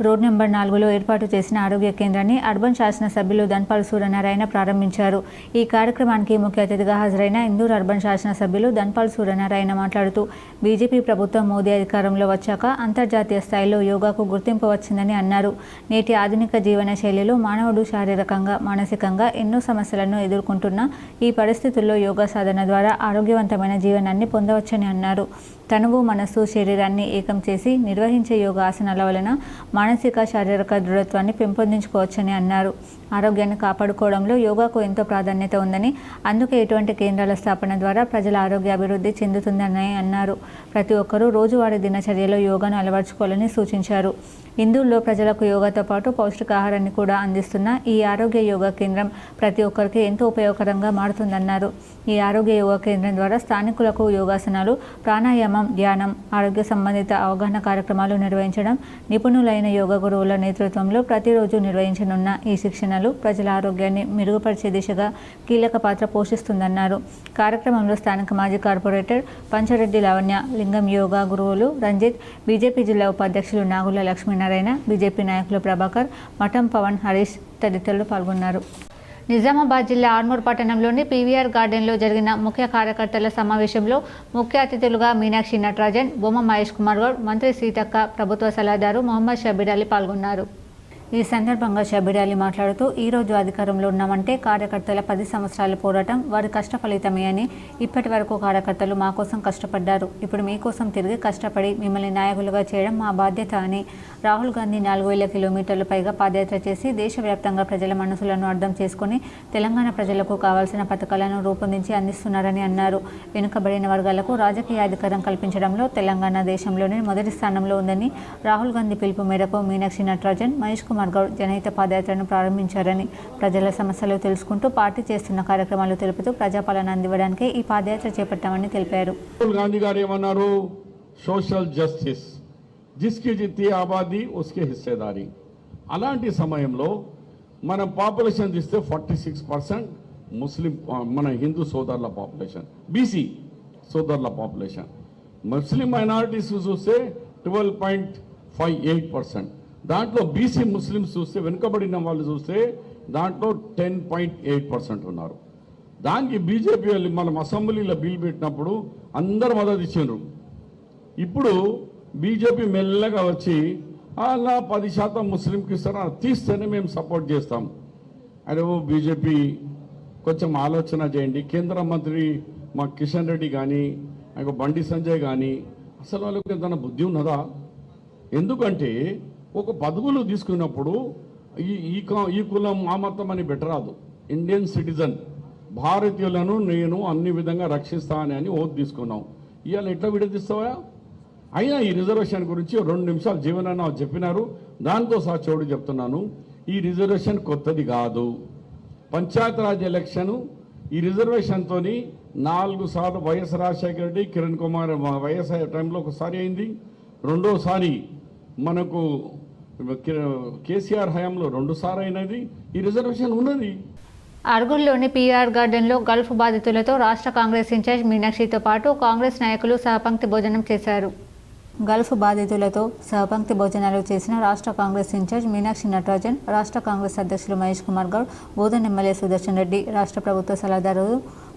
road number 4లో ఏర్పాటు చేసిన ఆరోగ్య కేంద్రాన్ని అర్బన్ శాసనసభ్యులు ధన్పాల్ సూర్యనారాయణ ప్రారంభించారు. ఈ కార్యక్రమానికి ముఖ్య అతిథిగా హాజరైన ఇందూరు అర్బన్ శాసనసభ్యులు ధన్పాల్ సూర్యనారాయణ మాట్లాడుతూ బీజేపీ ప్రభుత్వం మోదీ అధికారంలో వచ్చాక అంతర్జాతీయ స్థాయిలో యోగాకు గుర్తింపు వచ్చిందని అన్నారు. నేటి ఆధునిక జీవన శైలిలో మానవుడు శారీరకంగా, మానసికంగా ఎన్నో సమస్యలను ఎదుర్కొంటున్న ఈ పరిస్థితుల్లో యోగా సాధన ద్వారా ఆరోగ్యవంతమైన జీవనాన్ని పొందవచ్చని అన్నారు. తనువు, మనస్సు, శరీరాన్ని ఏకం చేసి నిర్వహించే యోగా ఆసనాల వలన మానసిక, శారీరక దృఢత్వాన్ని పెంపొందించుకోవచ్చని అన్నారు. ఆరోగ్యాన్ని కాపాడుకోవడంలో యోగాకు ఎంతో ప్రాధాన్యత ఉందని, అందుకే ఇటువంటి కేంద్రాల స్థాపన ద్వారా ప్రజల ఆరోగ్య అభివృద్ధి చెందుతుందని అన్నారు. ప్రతి ఒక్కరూ రోజువారీ దినచర్యలో యోగాను అలవర్చుకోవాలని సూచించారు. ఇందూరులో ప్రజలకు యోగాతో పాటు పౌష్టికాహారాన్ని కూడా అందిస్తున్న ఈ ఆరోగ్య యోగా కేంద్రం ప్రతి ఒక్కరికి ఎంతో ఉపయోగకరంగా మారుతుందన్నారు. ఈ ఆరోగ్య యోగా కేంద్రం ద్వారా స్థానికులకు యోగాసనాలు, ప్రాణాయామం, ధ్యానం, ఆరోగ్య సంబంధిత అవగాహన కార్యక్రమాలు నిర్వహించడం, నిపుణులైన యోగా గురువుల నేతృత్వంలో ప్రతిరోజు నిర్వహించనున్న ఈ శిక్షణలు ప్రజల ఆరోగ్యాన్ని మెరుగుపరిచే దిశగా కీలక పాత్ర పోషిస్తుందన్నారు. కార్యక్రమంలో స్థానిక మాజీ కార్పొరేటర్ పంచరెడ్డి లావణ్య, లింగం యోగా గురువులు రంజిత్, బీజేపీ జిల్లా ఉపాధ్యక్షులు నాగుల లక్ష్మీనారాయణ, బీజేపీ నాయకులు ప్రభాకర్, మఠం పవన్, హరీష్ తదితరులు పాల్గొన్నారు. నిజామాబాద్ జిల్లా ఆర్మూర్ పట్టణంలోని పీవీఆర్ గార్డెన్లో జరిగిన ముఖ్య కార్యకర్తల సమావేశంలో ముఖ్య అతిథులుగా మీనాక్షి నటరాజన్, బొమ్మ మహేష్ కుమార్ గౌడ్, మంత్రి సీతక్క, ప్రభుత్వ సలహాదారు మొహమ్మద్ షబీర్ అలీ పాల్గొన్నారు. ఈ సందర్భంగా షబీర్ అలీ మాట్లాడుతూ ఈరోజు అధికారంలో ఉన్నామంటే కార్యకర్తల 10 సంవత్సరాల పోరాటం వారి కష్ట ఫలితమే అని, ఇప్పటి వరకు కార్యకర్తలు మా కోసం కష్టపడ్డారు, ఇప్పుడు మీకోసం తిరిగి కష్టపడి మిమ్మల్ని నాయకులుగా చేయడం మా బాధ్యత అని, రాహుల్ గాంధీ 4000 కిలోమీటర్ల పైగా పాదయాత్ర చేసి దేశవ్యాప్తంగా ప్రజల మనసులను అర్థం చేసుకుని తెలంగాణ ప్రజలకు కావాల్సిన పథకాలను రూపొందించి అందిస్తున్నారని అన్నారు. వెనుకబడిన వర్గాలకు రాజకీయ అధికారం కల్పించడంలో తెలంగాణ దేశంలోనే మొదటి స్థానంలో ఉందని, రాహుల్ గాంధీ పిలుపు మేరకు మీనాక్షి నటరాజన్, మహేష్ కుమార్ గౌడ్ జనహిత పాదయాత్రను ప్రారంభించారని, ప్రజల సమస్యలు తెలుసుకుంటూ పార్టీ చేస్తున్న కార్యక్రమాలు తెలుపుతూ ప్రజాపాలన అందివ్వడానికే ఈ పాదయాత్ర చేపట్టామని తెలిపారు. రాహుల్ గాంధీ గారు ఏమన్నారు? సోషల్ జస్టిస్, జిస్కి జిత్తి ఆబాదీ ఉస్కే హిస్సేదారీ. అలాంటి సమయంలో మనం పాపులేషన్ తీస్తే 46% ముస్లిం, మన హిందూ సోదరుల పాపులేషన్, బీసీ సోదరుల పాపులేషన్. ముస్లిం మైనారిటీస్ చూస్తే 12.58%. దాంట్లో బీసీ ముస్లిమ్స్ చూస్తే, వెనుకబడిన వాళ్ళు చూస్తే దాంట్లో 10.8% ఉన్నారు. దానికి బీజేపీ వాళ్ళు మనం అసెంబ్లీలో బిల్ పెట్టినప్పుడు అందరు మద్దతు ఇచ్చిండ్రు. ఇప్పుడు బీజేపీ మెల్లగా వచ్చి అలా 10% ముస్లింకి ఇస్తారు, తీస్తేనే మేము సపోర్ట్ చేస్తాం. అరే బీజేపీ కొంచెం ఆలోచన చేయండి. కేంద్ర మంత్రి మా కిషన్ రెడ్డి కానీ బండి సంజయ్ కానీ అసలు వాళ్ళకి ఏదైనా బుద్ధి ఉన్నదా? ఎందుకంటే ఒక పదవులు తీసుకున్నప్పుడు ఈ కులం ఆ మతం అని పెట్టరాదు. ఇండియన్ సిటిజన్ భారతీయులను నేను అన్ని విధంగా రక్షిస్తానని ఓటు తీసుకున్నాం. ఇవాళ ఎట్లా విడదీస్తావా? అయినా ఈ రిజర్వేషన్ గురించి 2 నిమిషాలు జీవనన్న చెప్పినారు. దాంతో సహా చోటు చెప్తున్నాను, ఈ రిజర్వేషన్ కొత్తది కాదు. పంచాయతీరాజ్ ఎలక్షన్ ఈ రిజర్వేషన్తో 4 సార్లు వైఎస్ రాజశేఖర రెడ్డి, కిరణ్ కుమార్ వైఎస్ టైంలో ఒకసారి అయింది. రెండోసారి మనకు కేసీఆర్ హయాంలో 2 సార్లు అయినది. ఈ రిజర్వేషన్ ఉన్నది. అరుగుల్లోని పీఆర్ గార్డెన్లో గల్ఫ్ బాధితులతో రాష్ట్ర కాంగ్రెస్ ఇన్ఛార్జ్ మీనాక్షితో పాటు కాంగ్రెస్ నాయకులు సహపంక్తి భోజనం చేశారు. గల్ఫ్ బాధితులతో సహపంక్తి భోజనాలు చేసిన రాష్ట్ర కాంగ్రెస్ ఇన్ఛార్జ్ మీనాక్షి నటరాజన్, రాష్ట్ర కాంగ్రెస్ అధ్యక్షులు మహేష్ కుమార్ గౌడ్, బోధన్ ఎమ్మెల్యే సుదర్శన్ రెడ్డి, రాష్ట్ర ప్రభుత్వ సలహాదారు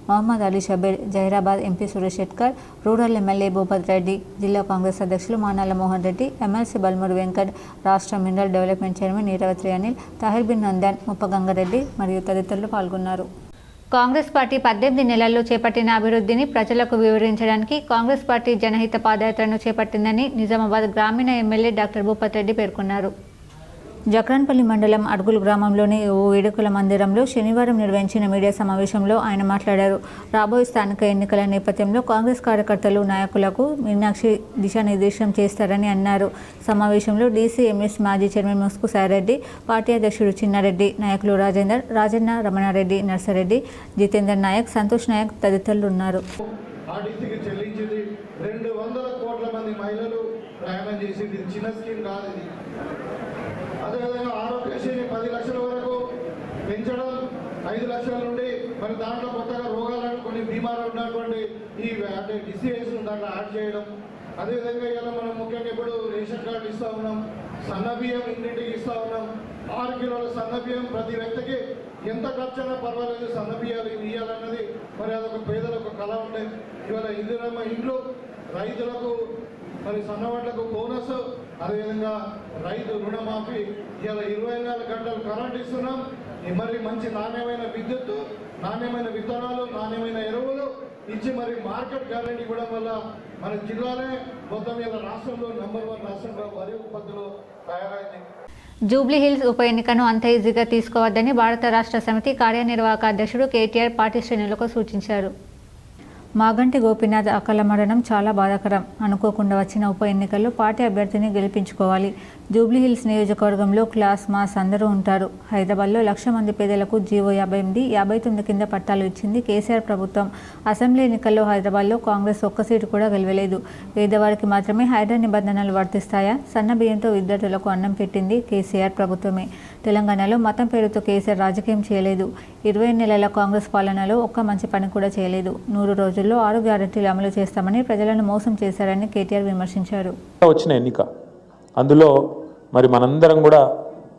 Mohammad Ali Shabbir, Zaheerabad MP Suresh Shetkar, rural MLA Bhupath Reddy, జిల్లా కాంగ్రెస్ అధ్యక్షులు మానాల మోహన్ రెడ్డి, ఎమ్మెల్సీ బల్మూరు వెంకట్, రాష్ట్ర mineral development chairman Neeravathri Anil, Tahir Bin Nandan, Muppagangareddy మరియు తదితరులు పాల్గొన్నారు. కాంగ్రెస్ పార్టీ 18 నెలల్లో చేపట్టిన అభివృద్ధిని ప్రజలకు వివరించడానికి కాంగ్రెస్ పార్టీ జనహిత పాదయాత్రను చేపట్టిందని నిజామాబాద్ గ్రామీణ ఎమ్మెల్యే డాక్టర్ భూపత్ రెడ్డి పేర్కొన్నారు. జక్రాన్పల్లి మండలం అడుగులు గ్రామంలోని ఓ వేడుకల మందిరంలో శనివారం నిర్వహించిన మీడియా సమావేశంలో ఆయన మాట్లాడారు. రాబోయే స్థానిక ఎన్నికల నేపథ్యంలో కాంగ్రెస్ కార్యకర్తలు, నాయకులకు మీనాక్షి దిశానిర్దేశం చేస్తారని అన్నారు. సమావేశంలో డీసీఎంఎస్ మాజీ చైర్మన్ ముస్కు సాయిరెడ్డి, పార్టీ అధ్యక్షుడు చిన్నారెడ్డి, నాయకులు రాజేందర్, రాజన్న, రమణారెడ్డి, నర్సారెడ్డి, జితేందర్ నాయక్, సంతోష్ నాయక్ తదితరులు ఉన్నారు. అదేవిధంగా ఆరోగ్యశ్రీని 10 లక్షల వరకు పెంచడం, 5 లక్షల నుండి మరి దాంట్లో కొత్తగా రోగాలను కొన్ని బీమాలు ఉన్నటువంటి అంటే డిసీజెస్ దాంట్లో యాడ్ చేయడం. అదేవిధంగా ఇలా మనం ముఖ్యంగా ఇప్పుడు రేషన్ కార్డు ఇస్తూ ఉన్నాం, సన్నబియ్యం ఇంటింటికి ఇస్తూ ఉన్నాం. 6 కిలోల సన్నబియ్యం ప్రతి వ్యక్తికి ఎంత ఖర్చైనా పర్వాలేదు సన్నబియ్యాలు ఇవ్వాలన్నది మరి అదొక పేదలకు కళ ఉండే. ఇవాళ ఇందిరమ్మ ఇంట్లో రైతులకు మరి సన్నవాళ్లకు బోనస్, అదేవిధంగా రైతు రుణమాఫీ, ఇలా 24 గంటలు కరెంట్ ఇస్తున్నాం. మరి మంచి నాణ్యమైన విద్యుత్తు, నాణ్యమైన విత్తనాలు, నాణ్యమైన ఎరువులు ఇచ్చి మరి మార్కెట్ గ్యారెంటీ ఇవ్వడం వల్ల మన జిల్లానే మొత్తం ఇలా రాష్ట్రంలో నంబర్ 1 రాష్ట్రంగా వరి ఉత్పత్తిలో తయారైంది. జూబ్లీ హిల్స్ ఉప ఎన్నికను అంత ఈజీగా తీసుకోవద్దని భారత రాష్ట్ర సమితి కార్యనిర్వాహక అధ్యక్షుడు కేటీఆర్ పార్టీ శ్రేణులకు సూచించారు. మాగంటి గోపీనాథ్ అకాల మరణం చాలా బాధాకరం. అనుకోకుండా వచ్చిన ఉప ఎన్నికల్లో పార్టీ అభ్యర్థిని గెలిపించుకోవాలి. జూబ్లీ హిల్స్ నియోజకవర్గంలో క్లాస్ మాస్ అందరూ ఉంటారు. హైదరాబాద్లో 1,00,000 మంది పేదలకు జీవో 58, 59 కింద పట్టాలు ఇచ్చింది కేసీఆర్ ప్రభుత్వం. అసెంబ్లీ ఎన్నికల్లో హైదరాబాద్లో కాంగ్రెస్ ఒక్క సీటు కూడా గెలవలేదు. పేదవారికి మాత్రమే హైడ్రా నిబంధనలు వర్తిస్తాయా? సన్న బియ్యంతో విద్యార్థులకు అన్నం పెట్టింది కేసీఆర్ ప్రభుత్వమే. తెలంగాణలో మతం పేరుతో కేసీఆర్ రాజకీయం చేయలేదు. 20 నెలల కాంగ్రెస్ పాలనలో ఒక్క మంచి పని కూడా చేయలేదు. 100 రోజుల్లో 6 గ్యారెంటీలు అమలు చేస్తామని ప్రజలను మోసం చేశారని కేటీఆర్ విమర్శించారు. వచ్చిన ఎన్నిక అందులో మరి మనందరం కూడా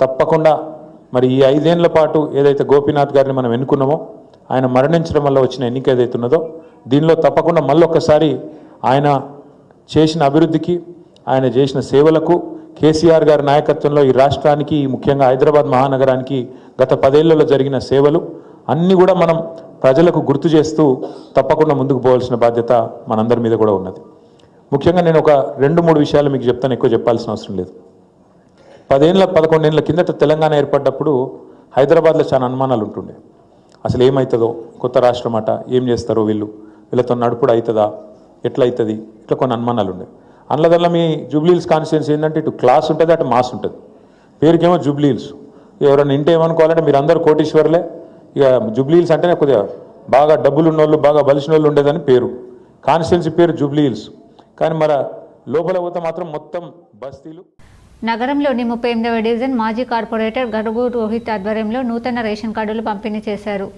తప్పకుండా మరి ఈ 5 ఏళ్ల పాటు ఏదైతే గోపీనాథ్ గారిని మనం ఎన్నుకున్నామో ఆయన మరణించడం వల్ల వచ్చిన ఎన్నిక ఏదైతే ఉన్నదో దీనిలో తప్పకుండా మళ్ళొక్కసారి ఆయన చేసిన అభివృద్ధికి, ఆయన చేసిన సేవలకు, కేసీఆర్ గారి నాయకత్వంలో ఈ రాష్ట్రానికి, ముఖ్యంగా హైదరాబాద్ మహానగరానికి గత 10 ఏళ్లలో జరిగిన సేవలు అన్నీ కూడా మనం ప్రజలకు గుర్తు చేస్తూ తప్పకుండా ముందుకు పోవాల్సిన బాధ్యత మనందరి మీద కూడా ఉన్నది. ముఖ్యంగా నేను ఒక 2-3 విషయాలు మీకు చెప్తాను, ఎక్కువ చెప్పాల్సిన అవసరం లేదు. 11 ఏళ్ల కిందట తెలంగాణ ఏర్పడ్డప్పుడు హైదరాబాద్లో చాలా అనుమానాలు ఉంటుండే. అసలు ఏమవుతుందో, కొత్త రాష్ట్రం అట, ఏం చేస్తారో వీళ్ళతో నడుపుడు అవుతుందా, ఎట్లా అవుతుంది, ఇట్లా కొన్ని అనుమానాలు ఉండే. అందులో మీ జూబ్లీ హిల్స్ కాన్స్టిట్యున్సీ ఏంటంటే ఇటు క్లాస్ ఉంటుంది, అటు మాస్ ఉంటుంది. పేరుకేమో జూబ్లీ హిల్స్. ఎవరైనా ఇంటే ఏమనుకోవాలంటే మీరు అందరూ కోటీశ్వర్లే. ఇక జూబ్లీ హిల్స్ అంటేనే కొద్దిగా బాగా డబ్బులు ఉన్నోళ్ళు, బాగా బలిసిన వాళ్ళు ఉండేదని పేరు. కాన్స్టిట్యున్సీ పేరు జూబ్లీ హిల్స్, కానీ మరి లోపల పోతే మాత్రం మొత్తం బస్తీలు. నగరంలోని 38వ డివిజన్ మాజీ కార్పొరేటర్ గడుగు రోహిత్ ఆధ్వర్యంలో నూతన రేషన్ కార్డులు పంపిణీ చేశారు.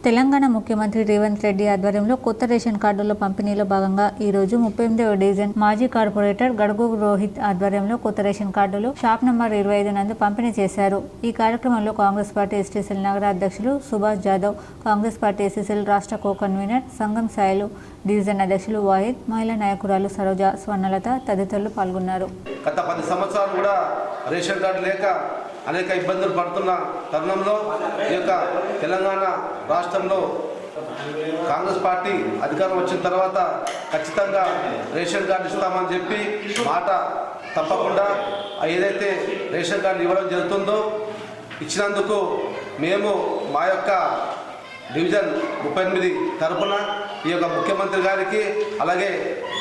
తెలంగాణ ముఖ్యమంత్రి రేవంత్ రెడ్డి ఆధ్వర్యంలో కొత్త రేషన్ కార్డుల పంపిణీలో భాగంగా ఈరోజు 38వ డివిజన్ మాజీ కార్పొరేటర్ గడుగు రోహిత్ ఆధ్వర్యంలో కొత్త రేషన్ కార్డులు షాప్ నంబర్ 25 నందు పంపిణీ చేశారు. ఈ కార్యక్రమంలో కాంగ్రెస్ పార్టీ ఎస్టీసీఎల్ నగర అధ్యక్షులు సుభాష్ జాదవ్, కాంగ్రెస్ పార్టీ ఎస్సీసీఎల్ రాష్ట్ర కో కన్వీనర్ సంగం సాయిలు, డివిజన్ అధ్యక్షులు వాహిద్, మహిళా నాయకురాలు సరోజ, స్వర్ణలత తదితరులు పాల్గొన్నారు. గత 10 సంవత్సరాలు కూడా రేషన్ కార్డు లేక అనేక ఇబ్బందులు పడుతున్న తరుణంలో ఈ యొక్క తెలంగాణ రాష్ట్రంలో కాంగ్రెస్ పార్టీ అధికారం వచ్చిన తర్వాత ఖచ్చితంగా రేషన్ కార్డు ఇస్తామని చెప్పి మాట తప్పకుండా ఏదైతే రేషన్ కార్డు ఇవ్వడం జరుగుతుందో ఇచ్చినందుకు మేము మా యొక్క డివిజన్ 38 తరఫున ఈ యొక్క ముఖ్యమంత్రి గారికి అలాగే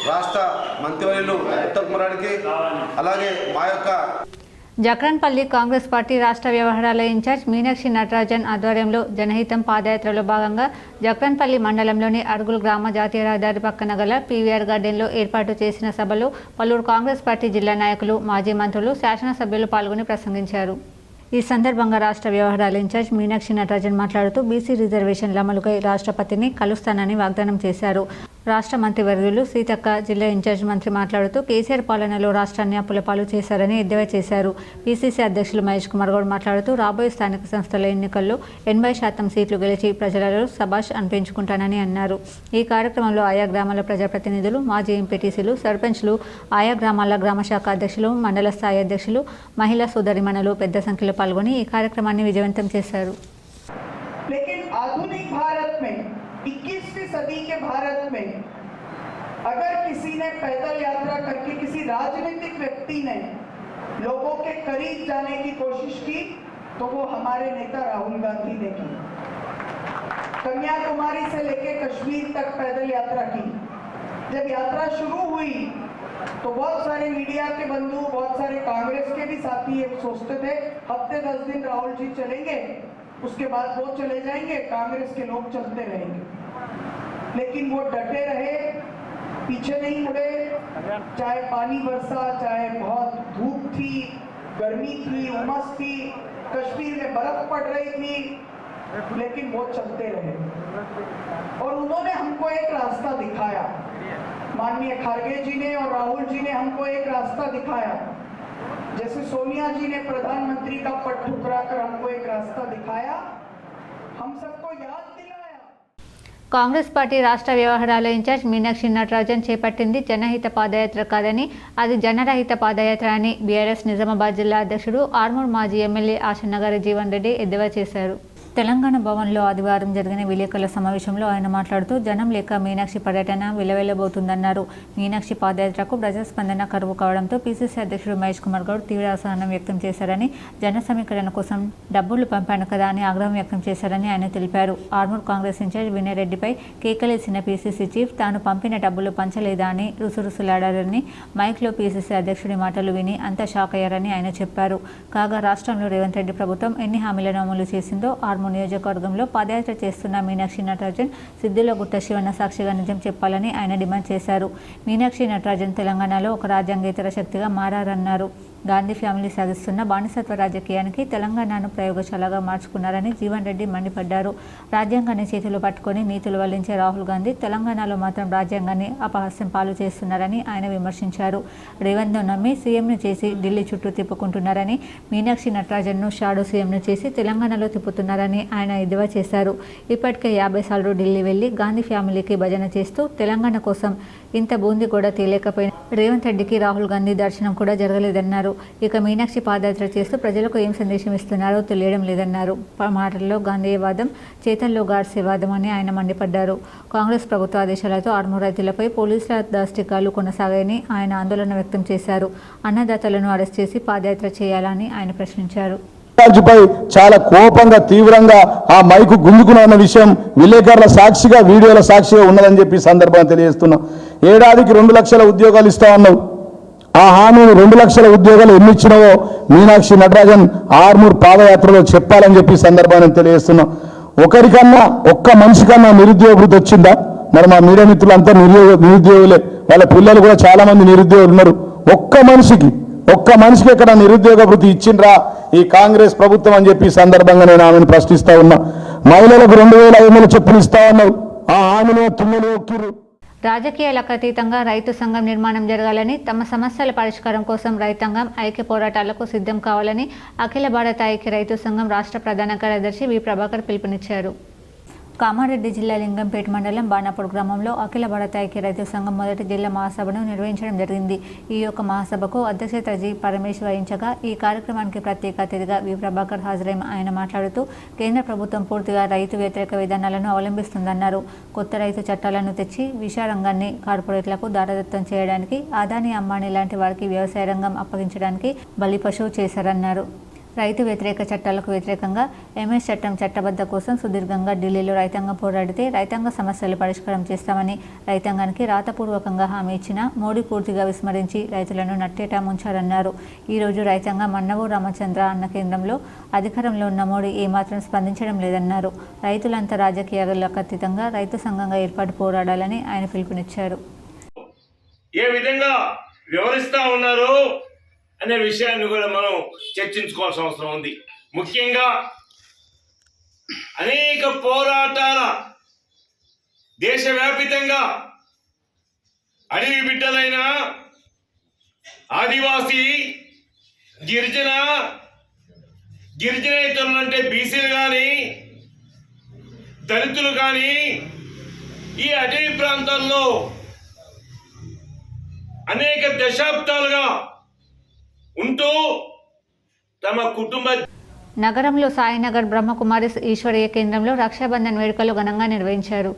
రాష్ట్ర మంత్రివర్యులు ఉత్తమ్ కుమార్ గారికి అలాగే మా యొక్క జక్రన్పల్లి కాంగ్రెస్ పార్టీ రాష్ట్ర వ్యవహారాల ఇన్ఛార్జ్ మీనాక్షి నటరాజన్ ఆధ్వర్యంలో జనహితం పాదయాత్రలో భాగంగా జక్రన్పల్లి మండలంలోని అరుగులు గ్రామ జాతీయ రహదారి పక్కన గల పీవీఆర్ గార్డెన్లో ఏర్పాటు చేసిన సభలో పలువురు కాంగ్రెస్ పార్టీ జిల్లా నాయకులు మాజీ మంత్రులు శాసనసభ్యులు పాల్గొని ప్రసంగించారు. ఈ సందర్భంగా రాష్ట్ర వ్యవహారాల ఇన్ఛార్జ్ మీనాక్షి నటరాజన్ మాట్లాడుతూ బీసీ రిజర్వేషన్ల అమలుకై రాష్ట్రపతిని కలుస్తానని వాగ్దానం చేశారు. రాష్ట్ర మంత్రివర్యులు సీతక్క, జిల్లా ఇన్ఛార్జ్ మంత్రి మాట్లాడుతూ కేసీఆర్ పాలనలో రాష్ట్రాన్ని అప్పుల పాలు చేశారని ఎద్దేవా చేశారు. పీసీసీ అధ్యక్షులు మహేష్ కుమార్ గౌడ్ మాట్లాడుతూ రాబోయే స్థానిక సంస్థల ఎన్నికల్లో 80% సీట్లు గెలిచి ప్రజలలో సభాష్ అనిపించుకుంటానని అన్నారు. ఈ కార్యక్రమంలో ఆయా గ్రామాల ప్రజాప్రతినిధులు, మాజీ ఎంపీటీసీలు, సర్పంచ్లు, ఆయా గ్రామాల గ్రామశాఖ అధ్యక్షులు, మండల స్థాయి అధ్యక్షులు, మహిళా సోదరిమణులు పెద్ద సంఖ్యలో పాల్గొని ఈ కార్యక్రమాన్ని విజయవంతం చేశారు. 21वीं सदी के भारत में अगर किसी ने पैदल यात्रा करके किसी राजनीतिक व्यक्ति ने लोगों के करीब जाने की कोशिश की तो वो हमारे नेता राहुल गांधी ने की। कन्याकुमारी से लेकर कश्मीर तक पैदल यात्रा की। जब यात्रा शुरू हुई तो बहुत सारे मीडिया के बंधु, बहुत सारे कांग्रेस के भी साथी ये सोचते थे हफ्ते 10 दिन राहुल जी चलेंगे, उसके बाद वो चले जाएंगे, कांग्रेस के लोग चलते रहेंगे। लेकिन वो डटे रहे, पीछे नहीं मुड़े, चाहे पानी बरसा, चाहे बहुत धूप थी, गर्मी थी, उमस थी, कश्मीर में बर्फ पड़ रही थी, लेकिन वो चलते रहे और उन्होंने हमको एक रास्ता दिखाया। माननीय खड़गे जी ने और राहुल जी ने हमको एक रास्ता दिखाया, जैसे सोनिया जी ने प्रधानमंत्री का पट ठुकराकर हमको एक रास्ता दिखाया, हम सबको याद दिलाया। కాంగ్రెస్ పార్టీ రాష్ట్ర వ్యవహారాల ఇన్ఛార్జ్ మీనాక్షి నటరాజన్ చేపట్టింది జనహిత పాదయాత్ర కాదని అది జనరహిత పాదయాత్ర అని బీఆర్ఎస్ నిజామాబాద్ జిల్లా అధ్యక్షుడు ఆర్మూర్ మాజీ ఎమ్మెల్యే ఆశన్నగారి జీవన్ రెడ్డి ఎద్దేవా చేశారు. తెలంగాణ భవన్లో ఆదివారం జరిగిన విలేకరుల సమావేశంలో ఆయన మాట్లాడుతూ జనం లేక మీనాక్షి పర్యటన విలవెల్లబోతుందన్నారు. మీనాక్షి పాదయాత్రకు ప్రజాస్పందన కరువు కావడంతో పీసీసీ అధ్యక్షుడు మహేష్ కుమార్ గౌడ్ తీవ్ర అసహనం వ్యక్తం చేశారని, జన సమీకరణ కోసం డబ్బులు పంపాను కదా అని ఆగ్రహం వ్యక్తం చేశారని ఆయన తెలిపారు. ఆర్మూర్ కాంగ్రెస్ ఇన్ఛార్జ్ వినయ్ రెడ్డిపై కేకలేసిన పీసీసీ చీఫ్ తాను పంపిన డబ్బులు పంచలేదా అని రుసరుసలాడారని, మైక్లో పీసీసీ అధ్యక్షుడి మాటలు విని అంతా షాక్ అయ్యారని ఆయన చెప్పారు. కాగా రాష్ట్రంలో రేవంత్ రెడ్డి ప్రభుత్వం ఎన్ని హామీలను అమలు చేసిందో నియోజకవర్గంలో పాదయాత్ర చేస్తున్న మీనాక్షి నటరాజన్ సిద్దిలగుట్ట శివన్న సాక్షిగా నిజం చెప్పాలని ఆయన డిమాండ్ చేశారు. మీనాక్షి నటరాజన్ తెలంగాణలో ఒక రాజ్యాంగేతర శక్తిగా మారారన్నారు. గాంధీ ఫ్యామిలీ సాగిస్తున్న బానిసత్వ రాజకీయానికి తెలంగాణను ప్రయోగశాలగా మార్చుకున్నారని జీవన్ రెడ్డి మండిపడ్డారు. రాజ్యాంగాన్ని చేతిలో పట్టుకొని నీతులు వల్లించే రాహుల్ గాంధీ తెలంగాణలో మాత్రం రాజ్యాంగాన్ని అపహాస్యం పాలు చేస్తున్నారని ఆయన విమర్శించారు. రేవంత్ను నమ్మి సీఎంను చేసి ఢిల్లీ చుట్టూ తిప్పుకుంటున్నారని, మీనాక్షి నటరాజన్ను షాడో సీఎంను చేసి తెలంగాణలో తిప్పుతున్నారని ఆయన ఎద్దేవా చేశారు. ఇప్పటికే 50 సార్లు ఢిల్లీ వెళ్లి గాంధీ ఫ్యామిలీకి భజన చేస్తూ తెలంగాణ కోసం ఇంత బూందీ కూడా తేలేకపోయిన రేవంత్ రెడ్డికి రాహుల్ గాంధీ దర్శనం కూడా జరగలేదన్నారు. ఇక మీనాక్షి పాదయాత్ర చేస్తూ ప్రజలకు ఏం సందేశం ఇస్తున్నారో తెలియడం లేదన్నారు. మాటల్లో గాంధీవాదం, చేతల్లో గాడ్సేవాదం అని ఆయన మండిపడ్డారు. కాంగ్రెస్ ప్రభుత్వ ఆదేశాలతో ఆర్మూర్ రైతులపై పోలీసుల దాష్టికాలు కొనసాగాయని ఆయన ఆందోళన వ్యక్తం చేశారు. అన్నదాతలను అరెస్ట్ చేసి పాదయాత్ర చేయాలని ఆయన ప్రశ్నించారు. పై చాలా కోపంగా తీవ్రంగా ఆ మైకు గుంజుకున్న విషయం విలేకరుల సాక్షిగా, వీడియోల సాక్షిగా ఉన్నదని చెప్పి సందర్భంగా తెలియజేస్తున్నాం. ఏడాదికి 2 లక్షల ఉద్యోగాలు ఇస్తా ఉన్నావు. ఆ హామీని 2 లక్షల ఉద్యోగాలు ఎన్ని ఇచ్చినావో మీనాక్షి నటరాజన్ ఆర్మూర్ పాదయాత్రలో చెప్పాలని చెప్పి సందర్భాన్ని తెలియజేస్తున్నాం. ఒకరికన్నా, ఒక్క మనిషికన్నా నిరుద్యోగ వృత్తి వచ్చిందా? మరి మా మీడియా మిత్రులంతా నిరుద్యోగులే, వాళ్ళ పిల్లలు కూడా చాలా మంది నిరుద్యోగులు ఉన్నారు. ఒక్క మనిషికి ఎక్కడ నిరుద్యోగ వృత్తి ఇచ్చిండ్రా ఈ కాంగ్రెస్ ప్రభుత్వం అని చెప్పి సందర్భంగా నేను ఆమెను ప్రశ్నిస్తా ఉన్నా. మహిళలకు 2500 చెప్పులు ఇస్తా ఉన్నావు, ఆ హామీలో తుమ్మలు ఒక్కిరు. రాజకీయాలకు అతీతంగా రైతు సంఘం నిర్మాణం జరగాలని, తమ సమస్యల పరిష్కారం కోసం రైతాంగం ఐక్య పోరాటాలకు సిద్ధం కావాలని అఖిల భారత ఐక్య రైతు సంఘం రాష్ట్ర ప్రధాన కార్యదర్శి వి ప్రభాకర్ పిలుపునిచ్చారు. కామారెడ్డి జిల్లా లింగంపేట మండలం బాణాపూర్ గ్రామంలో అఖిల భారత ఐక్య రైతు సంఘం మొదటి జిల్లా మహాసభను నిర్వహించడం జరిగింది. ఈ యొక్క మహాసభకు అధ్యక్షత జి పరమేశ్ వహించగా ఈ కార్యక్రమానికి ప్రత్యేక అతిథిగా వి ప్రభాకర్ హాజరై ఆయన మాట్లాడుతూ కేంద్ర ప్రభుత్వం పూర్తిగా రైతు వ్యతిరేక విధానాలను అవలంబిస్తుందన్నారు. కొత్త రైతు చట్టాలను తెచ్చి విషయ రంగాన్ని కార్పొరేట్లకు దారదత్తం చేయడానికి, అదానీ అంబానీ లాంటి వారికి వ్యవసాయ రంగం అప్పగించడానికి బలి పశువు చేశారన్నారు. రైతు వ్యతిరేక చట్టాలకు వ్యతిరేకంగా ఎంఎస్ చట్టం చట్టబద్ధ కోసం సుదీర్ఘంగా ఢిల్లీలో రైతాంగం పోరాడితే రైతాంగ సమస్యలు పరిష్కారం చేస్తామని రైతాంగానికి రాతపూర్వకంగా హామీ ఇచ్చిన మోడీ పూర్తిగా విస్మరించి రైతులను నట్టేటా ముంచారన్నారు. ఈరోజు రైతాంగం మన్నవూ రామచంద్ర అన్న కేంద్రంలో అధికారంలో ఉన్న మోడీ ఏమాత్రం స్పందించడం లేదన్నారు. రైతులంతా రాజకీయాలకు అతీతంగా రైతు సంఘంగా ఏర్పాటు పోరాడాలని ఆయన పిలుపునిచ్చారు. ఏ విధంగా వ్యవహరిస్తూ ఉన్నారు అనే విషయాన్ని కూడా మనం చర్చించుకోవాల్సిన అవసరం ఉంది. ముఖ్యంగా అనేక పోరాటాల దేశవ్యాపితంగా అడవి బిడ్డలైన ఆదివాసీ గిరిజనేతరులు అంటే బీసీలు కానీ దళితులు కానీ ఈ అటవీ ప్రాంతాల్లో అనేక దశాబ్దాలుగా ఉంటూ తమ కుటుంబ నగరంలో సాయినగర్ బ్రహ్మకుమారిస్ ఈశ్వరీయ కేంద్రంలో రక్షాబంధన్ వేడుకలు ఘనంగా నిర్వహించారు.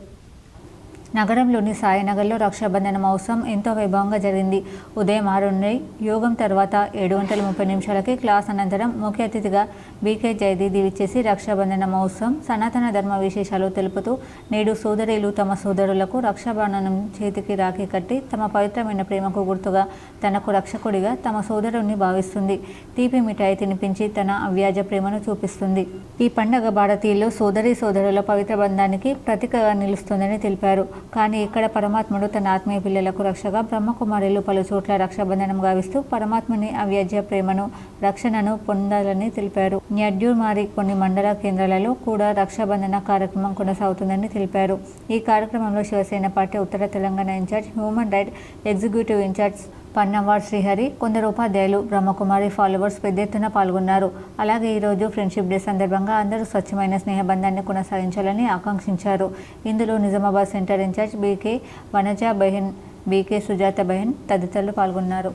నగరంలోని సాయినగర్లో రక్షాబంధన మహోత్సవం ఎంతో వైభవంగా జరిగింది. ఉదయం 6 నుండి యోగం తర్వాత 7:30 క్లాస్ అనంతరం ముఖ్య అతిథిగా బీకే జయదీది విచ్చేసి రక్షాబంధన మహోత్సవం సనాతన ధర్మ విశేషాలు తెలుపుతూ నేడు సోదరీలు తమ సోదరులకు రక్షాబంధనం చేతికి రాఖీ కట్టి తమ పవిత్రమైన ప్రేమకు గుర్తుగా తనకు రక్షకుడిగా తమ సోదరుణ్ణి భావిస్తుంది. తీపి మిఠాయి తినిపించి తన అవ్యాజ ప్రేమను చూపిస్తుంది. ఈ పండుగ భారతీయుల్లో సోదరుల పవిత్ర బంధానికి ప్రతీకగా నిలుస్తుందని తెలిపారు. కానీ ఇక్కడ పరమాత్ముడు తన ఆత్మీయ పిల్లలకు రక్షగా బ్రహ్మకుమారులు పలు చోట్ల రక్షాబంధనం గావిస్తూ పరమాత్ముని అవ్యాజ్య ప్రేమను రక్షణను పొందాలని తెలిపారు. న్యడ్యూమారి కొన్ని మండల కేంద్రాలలో కూడా రక్షాబంధన కార్యక్రమం కొనసాగుతుందని తెలిపారు. ఈ కార్యక్రమంలో శివసేన పార్టీ ఉత్తర Telangana incharge human right executive incharge Pannawad Srihari, కొందరు ఉపాధ్యాయులు, బ్రహ్మకుమారి ఫాలోవర్స్ పెద్ద ఎత్తున పాల్గొన్నారు. అలాగే ఈరోజు ఫ్రెండ్షిప్ డే సందర్భంగా అందరూ స్వచ్ఛమైన స్నేహబంధాన్ని కొనసాగించాలని ఆకాంక్షించారు. ఇందులో Nizamabad centre incharge BK Vanaja Behen, BK Sujatha Behen తదితరులు పాల్గొన్నారు.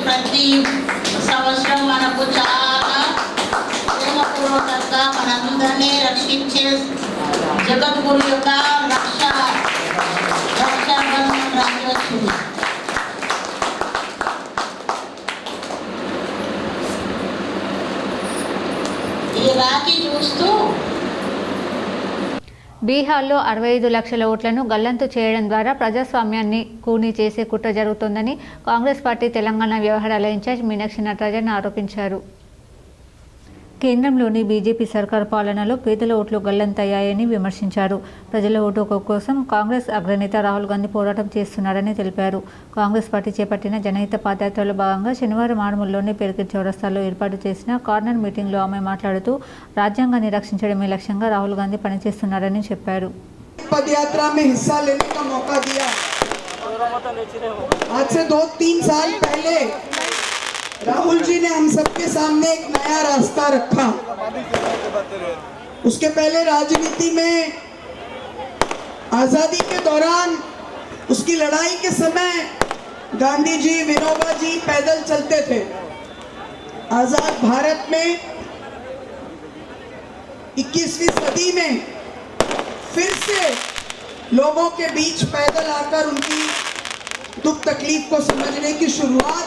ప్రతి సంవత్సరం మనకు చాలా ప్రేమపూర్వకంగా మనందరినీ రక్షించే జగద్గురు యొక్క రక్షాబంధనం రాజు వచ్చింది. ఈ రాఖీ చూస్తూ బీహార్లో 65 లక్షల ఓట్లను గల్లంతు చేయడం ద్వారా ప్రజాస్వామ్యాన్ని కూనీ చేసే కుట్ర జరుగుతోందని కాంగ్రెస్ పార్టీ తెలంగాణ వ్యవహారాల ఇన్ఛార్జ్ మీనాక్షి నటరాజన్ ఆరోపించారు. కేంద్రంలోని బీజేపీ సర్కారు పాలనలో పేదల ఓట్లు గల్లంతయ్యాయని విమర్శించారు. ప్రజల ఓటు కోసం కాంగ్రెస్ అగ్రనేత రాహుల్ గాంధీ పోరాటం చేస్తున్నారని తెలిపారు. కాంగ్రెస్ పార్టీ చేపట్టిన జనహిత పాదయాత్రలో భాగంగా శనివారం ఆర్మూర్లోని పెరిగిరి చౌరస్తాలో ఏర్పాటు చేసిన కార్నర్ మీటింగ్లో ఆమె మాట్లాడుతూ రాజ్యాంగాన్ని రక్షించడమే లక్ష్యంగా రాహుల్ గాంధీ పనిచేస్తున్నారని చెప్పారు. पदयात्रा में हिस्सा लेने का मौका दिया। आज से 2-3 साल पहले राहुल जी ने हम सबके सामने एक नया रास्ता रखा। उसके पहले राजनीति में आजादी के दौरान उसकी लड़ाई के समय गांधी जी, विनोबा जी पैदल चलते थे। आजाद भारत में 21वीं सदी में फिर से लोगों के बीच पैदल आकर उनकी दुख तकलीफ को समझने की शुरुआत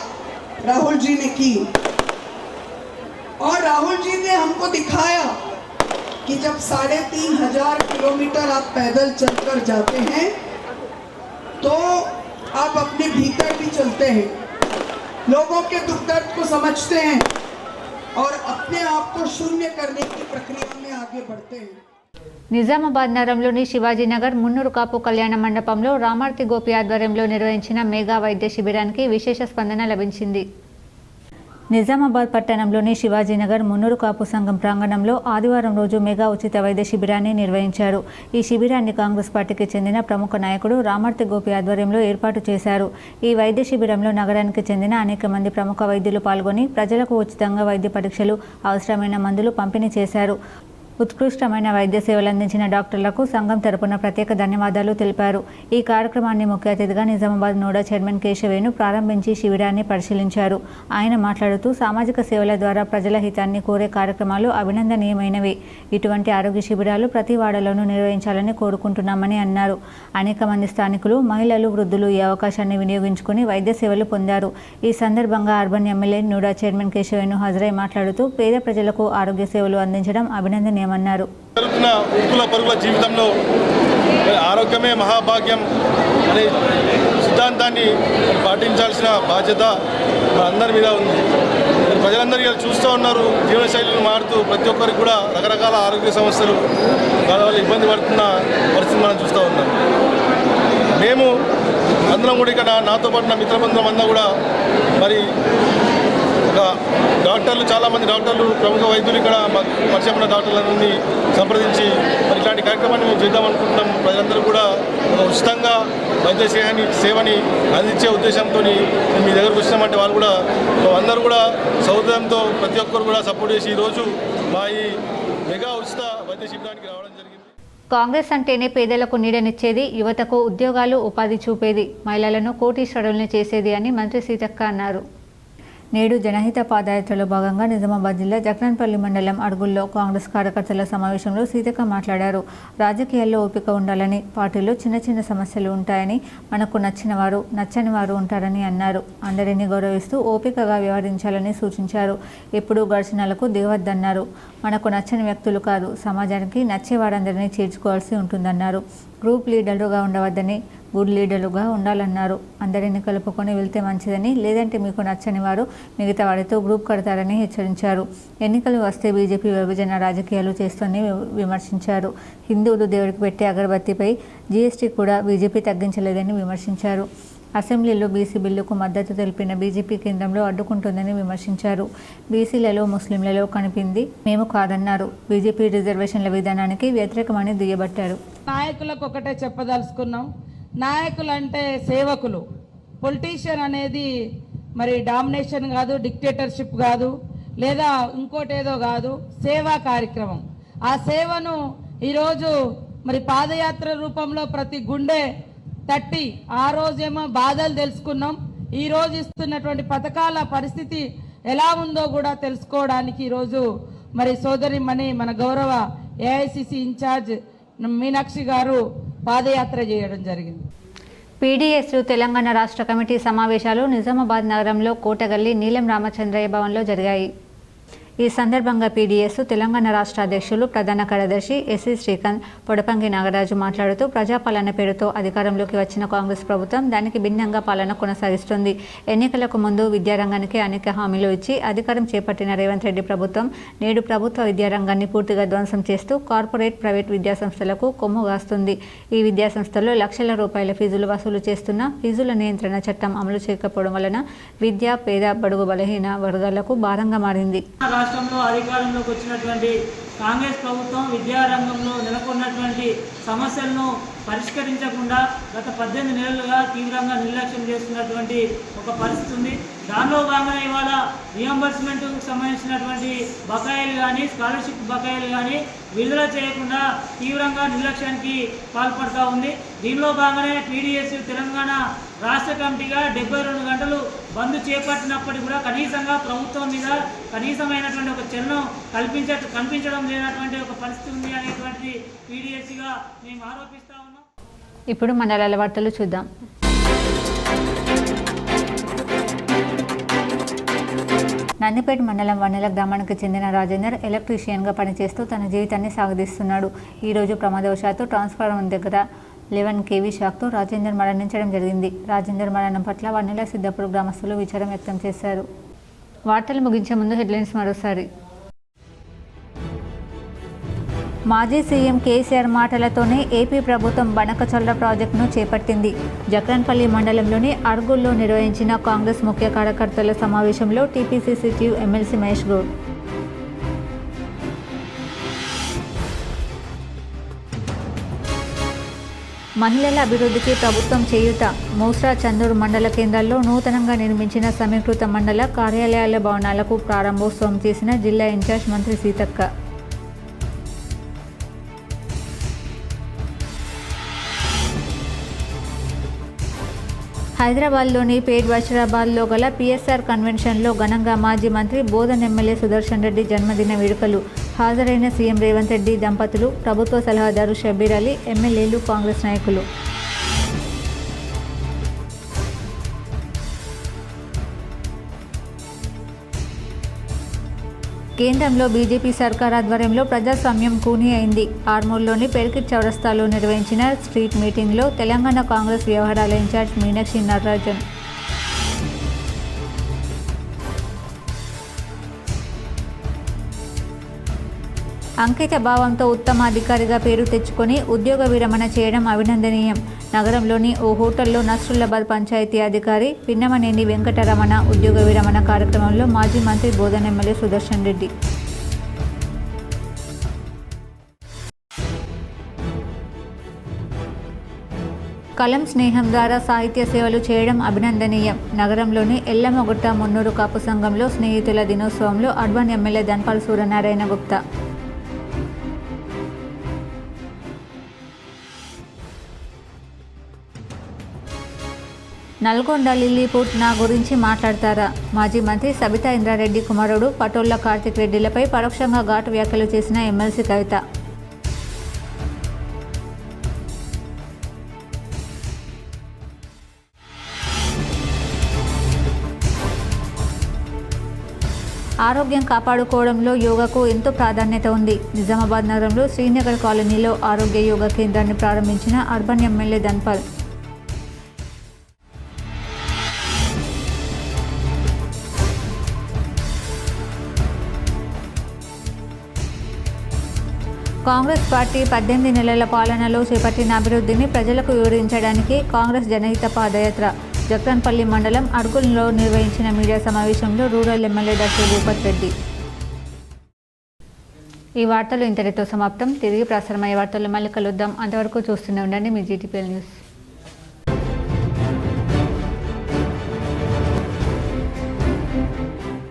राहुल जी ने की। और राहुल जी ने हमको दिखाया कि जब 3500 किलोमीटर आप पैदल चलकर जाते हैं तो आप अपने भीतर भी चलते हैं, लोगों के दुख दर्द को समझते हैं और अपने आप को शून्य करने की प्रक्रिया में आगे बढ़ते हैं। నిజామాబాద్ నగరంలోని శివాజీనగర్ మున్నూరు కాపు కళ్యాణ మండపంలో రామార్తి గోపి ఆధ్వర్యంలో నిర్వహించిన మెగా వైద్య శిబిరానికి విశేష స్పందన లభించింది. నిజామాబాద్ పట్టణంలోని శివాజీనగర్ మున్నూరు కాపు సంఘం ప్రాంగణంలో ఆదివారం రోజు మెగా ఉచిత వైద్య శిబిరాన్ని నిర్వహించారు. ఈ శిబిరాన్ని కాంగ్రెస్ పార్టీకి చెందిన ప్రముఖ నాయకుడు రామర్తి గోపి ఆధ్వర్యంలో ఏర్పాటు చేశారు. ఈ వైద్య శిబిరంలో నగరానికి చెందిన అనేక మంది ప్రముఖ వైద్యులు పాల్గొని ప్రజలకు ఉచితంగా వైద్య పరీక్షలు, అవసరమైన మందులు పంపిణీ చేశారు. ఉత్కృష్టమైన వైద్య సేవలు అందించిన డాక్టర్లకు సంఘం తరపున ప్రత్యేక ధన్యవాదాలు తెలిపారు. ఈ కార్యక్రమాన్ని ముఖ్య అతిథిగా నిజామాబాద్ నోడా చైర్మన్ కేశవేను ప్రారంభించి శిబిరాన్ని పరిశీలించారు. ఆయన మాట్లాడుతూ సామాజిక సేవల ద్వారా ప్రజల హితాన్ని కోరే కార్యక్రమాలు అభినందనీయమైనవి. ఇటువంటి ఆరోగ్య శిబిరాలు ప్రతి వాడలోనూ నిర్వహించాలని కోరుకుంటున్నామని అన్నారు. అనేక మంది స్థానికులు, మహిళలు, వృద్ధులు ఈ అవకాశాన్ని వినియోగించుకుని వైద్య సేవలు పొందారు. ఈ సందర్భంగా అర్బన్ ఎమ్మెల్యే నోడా చైర్మన్ కేశవేను హాజరై మాట్లాడుతూ పేద ప్రజలకు ఆరోగ్య సేవలు అందించడం అభినందనీయం. జరుగుతున్న ఉరుకుల పరుగుల జీవితంలో ఆరోగ్యమే మహాభాగ్యం అనే సిద్ధాంతాన్ని పాటించాల్సిన బాధ్యత మనందరి మీద ఉంది. ప్రజలందరూ చూస్తూ ఉన్నారు, జీవనశైలిని మారుతూ ప్రతి ఒక్కరికి కూడా రకరకాల ఆరోగ్య సమస్యలు దానివల్ల ఇబ్బంది పడుతున్న పరిస్థితి మనం చూస్తూ ఉన్నాం. మేము అందరం కూడా ఇక్కడ నాతో పాటు నా మిత్రబృందం అంతా కూడా మరి డాక్టర్లు, చాలామంది డాక్టర్లు, ప్రముఖ వైద్యులు ఇక్కడ పరిచయం ఉన్న డాక్టర్లందరినీ సంప్రదించి మరి ఇట్లాంటి కార్యక్రమాన్ని మేము చేద్దాం అనుకుంటున్నాం. ప్రజలందరూ కూడా ఉచితంగా వైద్య సేవని అందించే ఉద్దేశంతో మీ దగ్గరకు వచ్చినామంటే వాళ్ళు కూడా అందరూ కూడా సౌకర్యంతో ప్రతి ఒక్కరు కూడా సపోర్ట్ చేసి ఈరోజు మా ఈ మెగా ఉచిత వైద్య శిబిరానికి రావడం జరిగింది. కాంగ్రెస్ అంటేనే పేదలకు నీడనిచ్చేది, యువతకు ఉద్యోగాలు, ఉపాధి చూపేది, మహిళలను కోటీశ్వరుల్ని చేసేది అని మంత్రి సీతక్క అన్నారు. నేడు జనహిత పాదయాత్రలో భాగంగా నిజామాబాద్ జిల్లా జక్రన్పల్లి మండలం అడుగుల్లో కాంగ్రెస్ కార్యకర్తల సమావేశంలో సీతక్క మాట్లాడారు. రాజకీయాల్లో ఓపిక ఉండాలని, పార్టీలో చిన్న చిన్న సమస్యలు ఉంటాయని, మనకు నచ్చిన వారు, నచ్చని వారు ఉంటారని అన్నారు. అందరినీ గౌరవిస్తూ ఓపికగా వ్యవహరించాలని సూచించారు. ఎప్పుడూ ఘర్షణలకు దిగవద్దన్నారు. మనకు నచ్చని వ్యక్తులు కాదు, సమాజానికి నచ్చే వారందరినీ చేర్చుకోవాల్సి ఉంటుందన్నారు. గ్రూప్ లీడర్లుగా ఉండవద్దని, గుడ్ లీడర్లుగా ఉండాలన్నారు. అందరినీ కలుపుకొని వెళ్తే మంచిదని, లేదంటే మీకు నచ్చని వారు మిగతా వారితో గ్రూప్ కడతారని హెచ్చరించారు. ఎన్నికలు వస్తే బీజేపీ విభజన రాజకీయాలు చేస్తూనే విమర్శించారు. హిందువులు దేవుడికి పెట్టే అగరబత్తిపై జీఎస్టీ కూడా బీజేపీ తగ్గించలేదని విమర్శించారు. అసెంబ్లీలో బీసీ బిల్లుకు మద్దతు తెలిపిన బీజేపీ కేంద్రంలో అడ్డుకుంటుందని విమర్శించారు. బీసీలలో, ముస్లింలలో కనిపింది మేము కాదన్నారు. బీజేపీ రిజర్వేషన్ల విధానానికి వ్యతిరేకమని దుయ్యబట్టారు. నాయకులకు ఒకటే చెప్పదలుచుకున్నాం, నాయకులు అంటే సేవకులు. పొలిటీషియన్ అనేది మరి డామినేషన్ కాదు, డిక్టేటర్షిప్ కాదు, లేదా ఇంకోటేదో కాదు, సేవా కార్యక్రమం. ఆ సేవను ఈరోజు మరి పాదయాత్ర రూపంలో ప్రతి గుండె తట్టి ఆ రోజేమో బాధలు తెలుసుకున్నాం. ఈరోజు ఇస్తున్నటువంటి పథకాల పరిస్థితి ఎలా ఉందో కూడా తెలుసుకోవడానికి ఈరోజు మరి సోదరిమణి మన గౌరవ ఏఐసిసి ఇన్ఛార్జ్ మీనాక్షి గారు పాదయాత్ర చేయడం జరిగింది. పీడీఎస్ తెలంగాణ రాష్ట్ర కమిటీ సమావేశాలు నిజామాబాద్ నగరంలో కోటగల్లి నీలం రామచంద్రయ్య భవన్లో జరిగాయి. ఈ సందర్భంగా పీడీఎస్ తెలంగాణ రాష్ట్ర అధ్యక్షులు, ప్రధాన కార్యదర్శి ఎస్సీ శ్రీకాంత్, పొడపంగి నాగరాజు మాట్లాడుతూ ప్రజాపాలన పేరుతో అధికారంలోకి వచ్చిన కాంగ్రెస్ ప్రభుత్వం దానికి భిన్నంగా పాలన కొనసాగిస్తుంది. ఎన్నికలకు ముందు విద్యారంగానికి అనేక హామీలు ఇచ్చి అధికారం చేపట్టిన రేవంత్ రెడ్డి ప్రభుత్వం నేడు ప్రభుత్వ విద్యారంగాన్ని పూర్తిగా ధ్వంసం చేస్తూ కార్పొరేట్, ప్రైవేట్ విద్యాసంస్థలకు కొమ్ము కాస్తుంది. ఈ విద్యాసంస్థల్లో లక్షల రూపాయల ఫీజులు వసూలు చేస్తున్న ఫీజుల నియంత్రణ చట్టం అమలు చేయకపోవడం వలన విద్య, పేద, బడుగు, బలహీన వర్గాలకు భారంగా మారింది. రాష్ట్రంలో అధికారంలోకి వచ్చినటువంటి కాంగ్రెస్ ప్రభుత్వం విద్యారంగంలో నెలకొన్నటువంటి సమస్యలను పరిష్కరించకుండా గత 18 నెలలుగా తీవ్రంగా నిర్లక్ష్యం చేస్తున్నటువంటి ఒక పరిస్థితి ఉంది. దానిలో భాగంగా ఇవాళ రియంబర్స్మెంట్కు సంబంధించినటువంటి బకాయిలు కానీ, స్కాలర్షిప్ బకాయిలు కానీ విడుదల చేయకుండా తీవ్రంగా నిర్లక్ష్యానికి పాల్పడుతూ ఉంది. దీనిలో భాగంగానే పీడీఎస్ తెలంగాణ రాష్ట్ర కమిటీగా 72 గంటలు బంద్ చేపట్టినప్పటికీ కూడా కనీసంగా ప్రభుత్వం మీద కనీసమైనటువంటి ఒక చలనం కనిపించడం లేనటువంటి ఒక పరిస్థితి ఉంది అనేటువంటిది పీడీఎస్గా మేము ఆరోపిస్తా ఉన్నాం. ఇప్పుడు మండలాల వార్తలు చూద్దాం. నందిపేట మండలం వన్నెల గ్రామానికి చెందిన రాజేందర్ ఎలక్ట్రీషియన్గా పనిచేస్తూ తన జీవితాన్ని సాగదీస్తున్నాడు. ఈరోజు ప్రమాదవశాత్తు ట్రాన్స్ఫార్మర్ దగ్గర 11 kV షాక్తో రాజేందర్ మరణించడం జరిగింది. రాజేందర్ మరణం పట్ల వన్నెల సిద్ధాపూర్ గ్రామస్తులు విచారం వ్యక్తం చేశారు. వార్తలు ముగించే ముందు హెడ్లైన్స్ మరోసారి. మాజీ సీఎం కేసీఆర్ మాటలతోనే ఏపీ ప్రభుత్వం బనకచర్ల ప్రాజెక్టును చేపట్టింది. జక్రన్పల్లి మండలంలోని అర్గుల్లో నిర్వహించిన కాంగ్రెస్ ముఖ్య కార్యకర్తల సమావేశంలో TPCC chief MLC Mahesh Goud మహిళల అభివృద్ధికి ప్రభుత్వం చేయూత. మూసా చందూరు మండల కేంద్రాల్లో నూతనంగా నిర్మించిన సమీకృత మండల కార్యాలయాల భవనాలకు ప్రారంభోత్సవం చేసిన జిల్లా ఇన్ఛార్జ్ మంత్రి సీతక్క. హైదరాబాద్లోని పేట్ బషీరాబాద్లో గల పిఎస్ఆర్ కన్వెన్షన్లో ఘనంగా మాజీ మంత్రి బోధన్ ఎమ్మెల్యే సుదర్శన్ రెడ్డి జన్మదిన వేడుకలు. హాజరైన సీఎం రేవంత్ రెడ్డి దంపతులు, ప్రభుత్వ సలహాదారు షబ్బీర్ అలీ, ఎమ్మెల్యేలు, కాంగ్రెస్ నాయకులు. కేంద్రంలో బీజేపీ సర్కార్ ఆధ్వర్యంలో ప్రజాస్వామ్యం కూనీ అయింది. ఆర్మూర్లోని పెర్కిట్ చౌరస్తాలో నిర్వహించిన స్ట్రీట్ మీటింగ్లో తెలంగాణ కాంగ్రెస్ వ్యవహారాల ఇన్ఛార్జ్ మీనాక్షి నటరాజన్ అంకిత భావంతో ఉత్తమ అధికారిగా పేరు తెచ్చుకొని ఉద్యోగ విరమణ చేయడం అభినందనీయం. నగరంలోని ఓ హోటల్లో నస్రుల్లాబాద్ పంచాయతీ అధికారి పిన్నమనేని వెంకటరమణ ఉద్యోగ విరమణ కార్యక్రమంలో మాజీ మంత్రి బోధన్ ఎమ్మెల్యే సుదర్శన్ రెడ్డి. కలం స్నేహం ద్వారా సాహిత్య సేవలు చేయడం అభినందనీయం. నగరంలోని ఎల్లమ్మగుట్ట మున్నూరు కాపు సంఘంలో స్నేహితుల దినోత్సవంలో urban MLA Dhanpal Suryanarayana Gupta. Nalgonda Lilliput నా గురించి మాట్లాడతారా? మాజీ మంత్రి సబితా ఇంద్రారెడ్డి కుమారుడు పటోళ్ల కార్తిక్ రెడ్డిలపై పరోక్షంగా ఘాటు వ్యాఖ్యలు చేసిన ఎమ్మెల్సీ కవిత. ఆరోగ్యం కాపాడుకోవడంలో యోగాకు ఎంతో ప్రాధాన్యత ఉంది. నిజామాబాద్ నగరంలో శ్రీనగర్ కాలనీలో ఆరోగ్య యోగా కేంద్రాన్ని ప్రారంభించిన urban MLA Dhanpal. Congress party 18 నెలల పాలనలో చేపట్టిన అభివృద్ధిని ప్రజలకు వివరించడానికి కాంగ్రెస్ జనహిత పాదయాత్ర. జక్రన్పల్లి మండలం అర్గుల్లో నిర్వహించిన మీడియా సమావేశంలో rural MLA doctor Bhupath Reddy. ఈ వార్తలు ఇంతటితో సమాప్తం. తిరిగి ప్రసారమయ్యే వార్తలు మళ్ళీ కలుద్దాం. అంతవరకు చూస్తూనే ఉండండి మీ జీటీపీఎల్ న్యూస్.